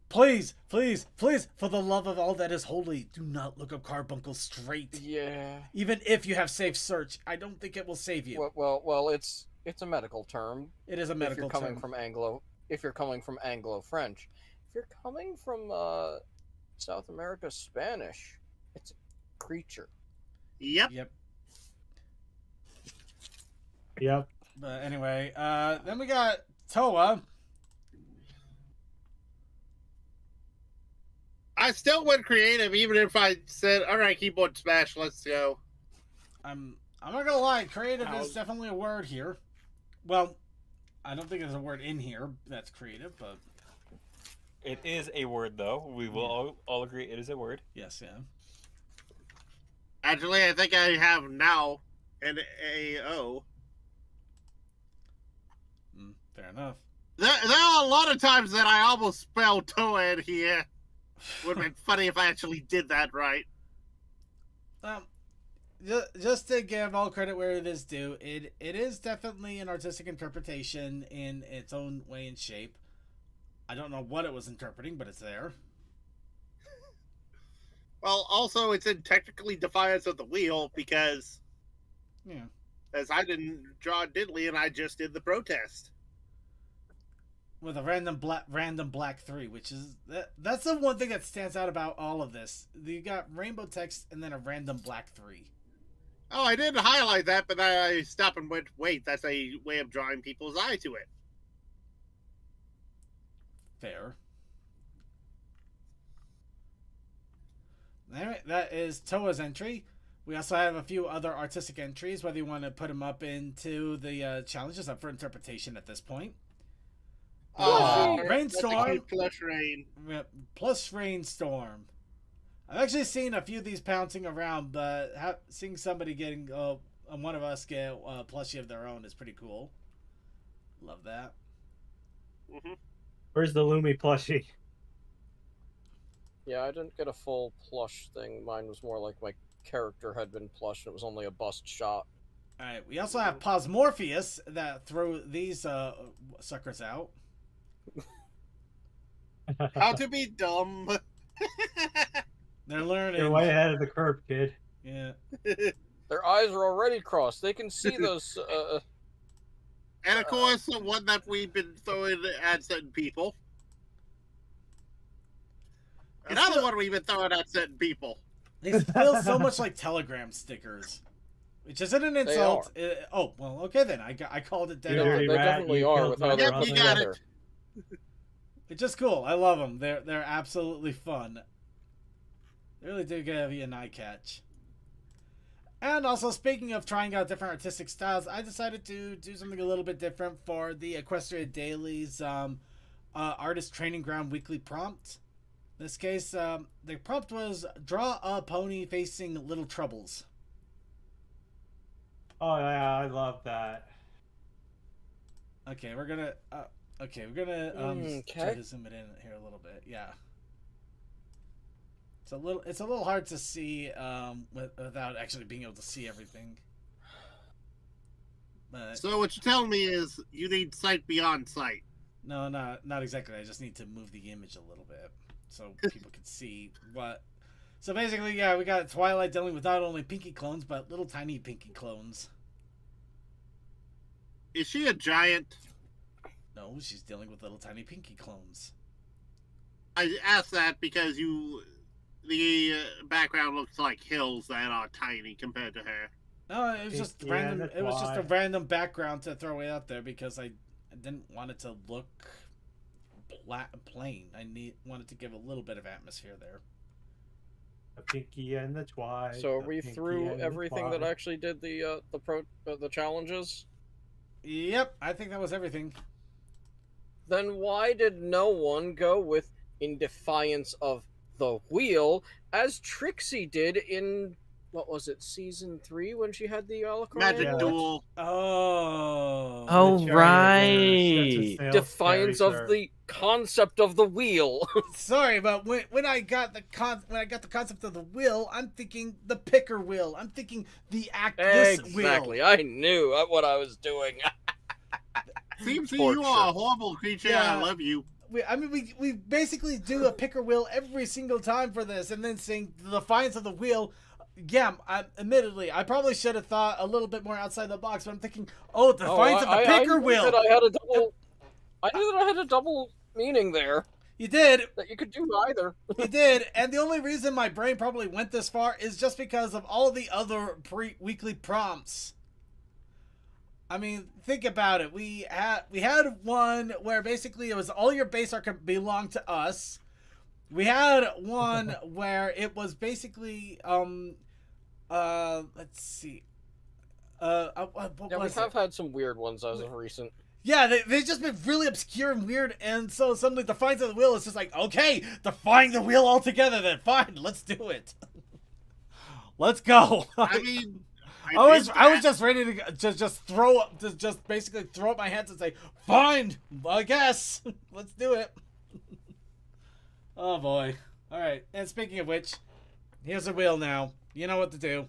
Please, please, please, for the love of all that is holy, do not look up carbuncle straight. Yeah. Even if you have safe search, I don't think it will save you. Well, it's a medical term. It is a If medical you're coming term. from if you're coming from Anglo-French, if you're coming from South America Spanish, it's a creature. Yep. Yep. Yep. But anyway, then we got Toa. I still went creative, even if I said, "All right, keyboard smash, let's go." I'm not gonna lie, creative Ow. is definitely a word here. Well, I don't think there's a word in here that's creative, but It is a word, though. We will all agree it is a word. yes, yeah. Actually, I think I have now an AO. Fair enough. There are a lot of times that I almost spelled Toa in here. Would have been funny if I actually did that right. Just to give all credit where it is due, it is definitely an artistic interpretation in its own way and shape. I don't know what it was interpreting, but it's there. Well, also, it's in technically defiance of the wheel because, Yeah. as I didn't draw diddly and I just did the protest. With a random black 3, which is that's the one thing that stands out about all of this. You got rainbow text and then a random black 3. Oh, I did highlight that, but then I stopped and went, wait, that's a way of drawing people's eye to it. Fair. Anyway, that is Toa's entry. We also have a few other artistic entries, whether you want to put them up into the challenges up for interpretation at this point. Rainstorm. That's a cute plush rain. Plus Rainstorm. I've actually seen a few of these bouncing around, but seeing somebody getting one of us get a plushie of their own is pretty cool. Love that. Hmm. Where's the Lumi plushie? Yeah, I didn't get a full plush thing. Mine was more like my character had been plushed. It was only a bust shot. All right, we also have Posmorpheus that throw these suckers out. How to be dumb. They're learning. You're way ahead of the curve, kid. Yeah. Their eyes are already crossed. They can see those. And of course, the one that we've been throwing at certain people. Another one we've been throwing at certain people. They feel so much like Telegram stickers, which isn't an insult. Oh, well, okay then. I called it dead You on. dirty They rat, definitely you are killed with my how they're Yep, put you got together. it. It's just cool. I love them. They're absolutely fun. They really do give you an eye catch. And also, speaking of trying out different artistic styles, I decided to do something a little bit different for the Equestria Daily's Artist Training Ground weekly prompt. In this case, the prompt was draw a pony facing little troubles. Oh yeah, I love that. Okay, we're gonna try to zoom it in here a little bit. Yeah, it's a little hard to see without actually being able to see everything. But So what you're telling me is you need sight beyond sight. no, not exactly. I just need to move the image a little bit so people can see what. So basically, yeah, we got Twilight dealing with not only Pinky clones but little tiny Pinky clones. Is she a giant? No, she's dealing with little tiny Pinky clones. I asked that because the background looks like hills that are tiny compared to her. No, it was just Yeah, random. that's It was just a why. random background to throw it out there because I didn't want it to look plain. I wanted to give a little bit of atmosphere there. The Pinky and the Twi. So are the we Pinky through and the everything Twi. that actually did the challenges? Yep, I think that was everything. Then why did no one go with In Defiance of the Wheel as Trixie did in, what was it, season 3 when she had the Alucard? Magic Yeah. Duel. Oh. Oh, The chariot right. versus Defiance Scary of Sir. the concept of the wheel. Sorry, but when I got the concept of the wheel, I'm thinking the picker wheel. I'm thinking the this Exactly. wheel. I knew what I was doing. Seems to Torture. you are a horrible creature. Yeah. I love you. We basically do a picker wheel every single time for this, and then saying the defiance of the wheel. Yeah, admittedly, I probably should have thought a little bit more outside the box, but I'm thinking, defiance of the picker I knew wheel. that I had a double. I knew that I had a double meaning there. You did, That you could do either. you did, and the only reason my brain probably went this far is just because of all the other weekly prompts. I mean, think about it. We had one where basically it was all your base arc belonged to us. We had one where it was basically let's see. What Yeah, we was have it? had some weird ones as of recent. Yeah, they've just been really obscure and weird, and so suddenly Defiance of the Wheel is just like, okay, defying the wheel altogether then, fine, let's do it. Let's go. I mean, I was just ready to just basically throw up my hands and say, fine, I guess. Let's do it. Oh boy. Alright, and speaking of which, here's a wheel now. You know what to do.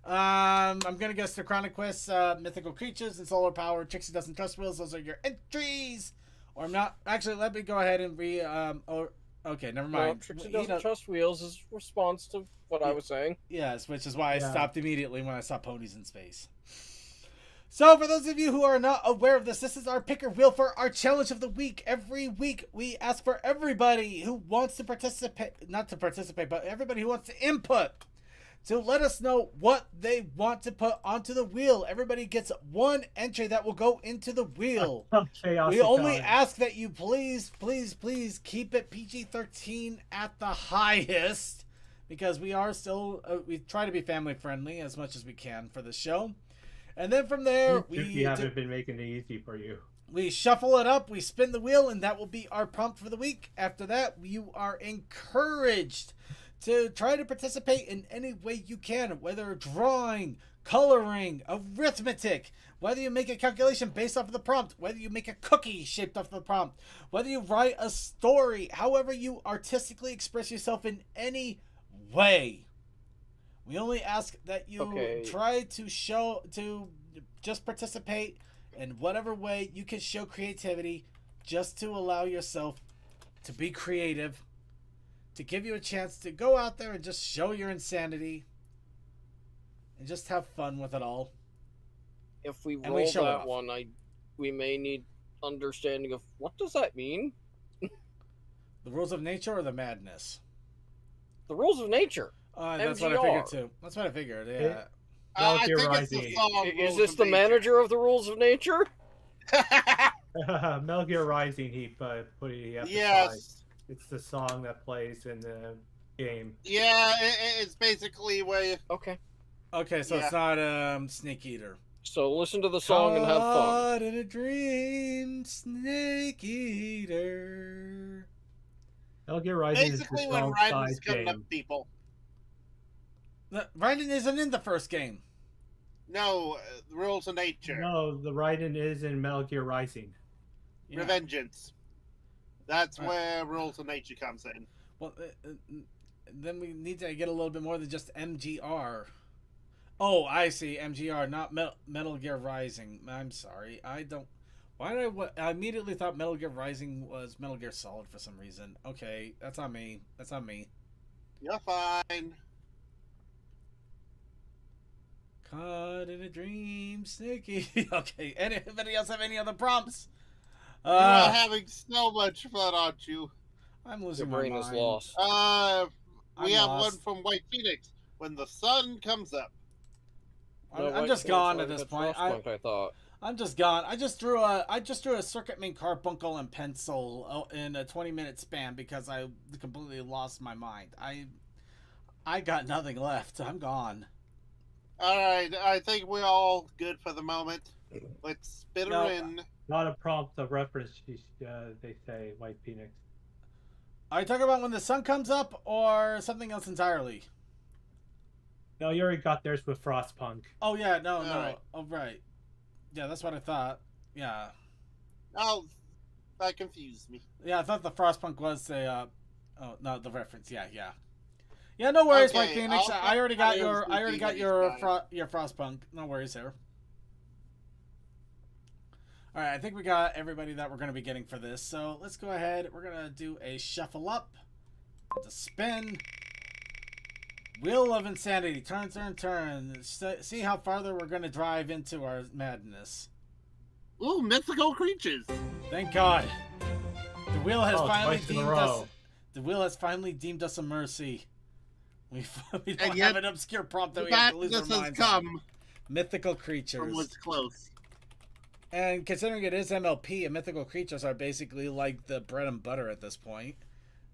I'm gonna guess the Chronic Quest, mythical creatures and solar power. Trixie doesn't trust wheels. Those are your entries. Or I'm not. Actually, let me go ahead and okay, never Well, mind. Trixie You doesn't know- trust wheels is response to what I was saying. Yes, which is why I Yeah. stopped immediately when I saw ponies in space. So, for those of you who are not aware of this, this is our picker wheel for our challenge of the week. Every week, we ask for everybody who wants to participate, not to participate, but everybody who wants to input, to let us know what they want to put onto the wheel. Everybody gets one entry that will go into the wheel. Chaos We only Italian. ask that you please keep it PG-13 at the highest, because we are still we try to be family friendly as much as we can for the show. And then from there We haven't been making it easy for you. we shuffle it up, we spin the wheel, and that will be our prompt for the week. After that, you are encouraged to try to participate in any way you can, whether drawing, coloring, arithmetic, whether you make a calculation based off of the prompt, whether you make a cookie shaped off the prompt, whether you write a story, however you artistically express yourself in any way. We only ask that you try to just participate in whatever way you can show creativity, just to allow yourself to be creative, to give you a chance to go out there and just show your insanity and just have fun with it all. If we And we roll show it that off. one, we may need understanding of what does that mean? The rules of nature or the madness? The rules of nature. That's what I figured too. That's what I figured, yeah. I Metal Gear think it's the Rising. song Is Rules this of the Nature. manager of the rules of nature? Metal Gear Rising, he emphasized. Yes. It's the song that plays in the game. Yeah, it's basically where. Okay. Okay, so it's not Snake Eater. So listen to the song and have fun. Caught in a dream, Snake Eater. Metal Gear Rising Basically, is the when song Raiden's side cutting game. up people. Raiden isn't in the first game. No, the rules of nature. No, the Raiden is in Metal Gear Rising. Yeah. Revengeance. That's Right. where rules of nature comes in. Well, then we need to get a little bit more than just MGR. Oh, I see. MGR, not Metal Gear Rising. I'm sorry. I don't. Why did I immediately thought Metal Gear Rising was Metal Gear Solid for some reason. Okay, that's on me. That's on me. You're fine. Caught in a dream, Snakey. Okay. Anybody else have any other prompts? You are having so much fun, aren't you? I'm Your losing my brain mind. is lost. We I'm have lost. one from White Phoenix. When the sun comes up. No, I'm wait, just it's gone like at this a point. Frostpunk, I thought. I'm just gone. I just drew a circuit main carbuncle and pencil in a 20-minute span because I completely lost my mind. I got nothing left. I'm gone. Alright, I think we're all good for the moment. Let's spit her No. in. Not a prompt, a reference, they say, White Phoenix. Are you talking about when the sun comes up or something else entirely? No, you already got theirs with Frostpunk. Oh yeah, no. Alright. Oh right. Yeah, that's what I thought. Yeah. Oh, that confused me. Yeah, I thought the Frostpunk was the oh no, the reference. Yeah. Yeah, no worries, Okay, Mike Phoenix. I'll I already got try your to I already see got what your he's got. your Frostpunk. No worries there. All right, I think we got everybody that we're going to be getting for this. So, let's go ahead. We're going to do a shuffle up. To spin. Wheel of Insanity. Turn, turn, turn. See how farther we're going to drive into our madness. Ooh, mythical creatures. Thank God. The wheel has finally twice in a deemed row. us. The wheel has finally deemed us a mercy. We don't And yet, have an obscure prompt that we have to lose our Madness has minds on. come Mythical from creatures. what's close. And considering it is MLP, and mythical creatures are basically like the bread and butter at this point.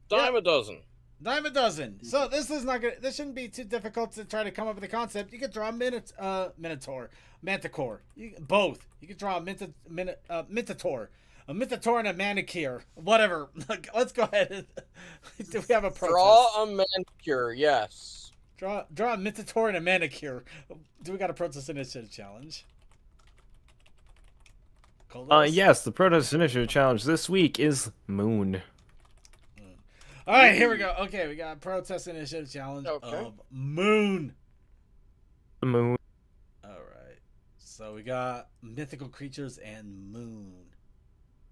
Dime a dozen. Dime a dozen. So this is not good. This shouldn't be too difficult to try to come up with a concept. You could draw a Minotaur, Manticore. Both. You could draw a Minotaur, a Minotaur and a Manicure. Whatever. Let's go ahead. Do we have a protest? Draw a manicure, yes. Draw a Minotaur and a Manicure. Do we got a protest initiative challenge? Yes, the Protest Initiative challenge this week is Moon. All right, here we go. Okay, we got protest initiative challenge of Moon. The Moon. All right, so we got mythical creatures and Moon.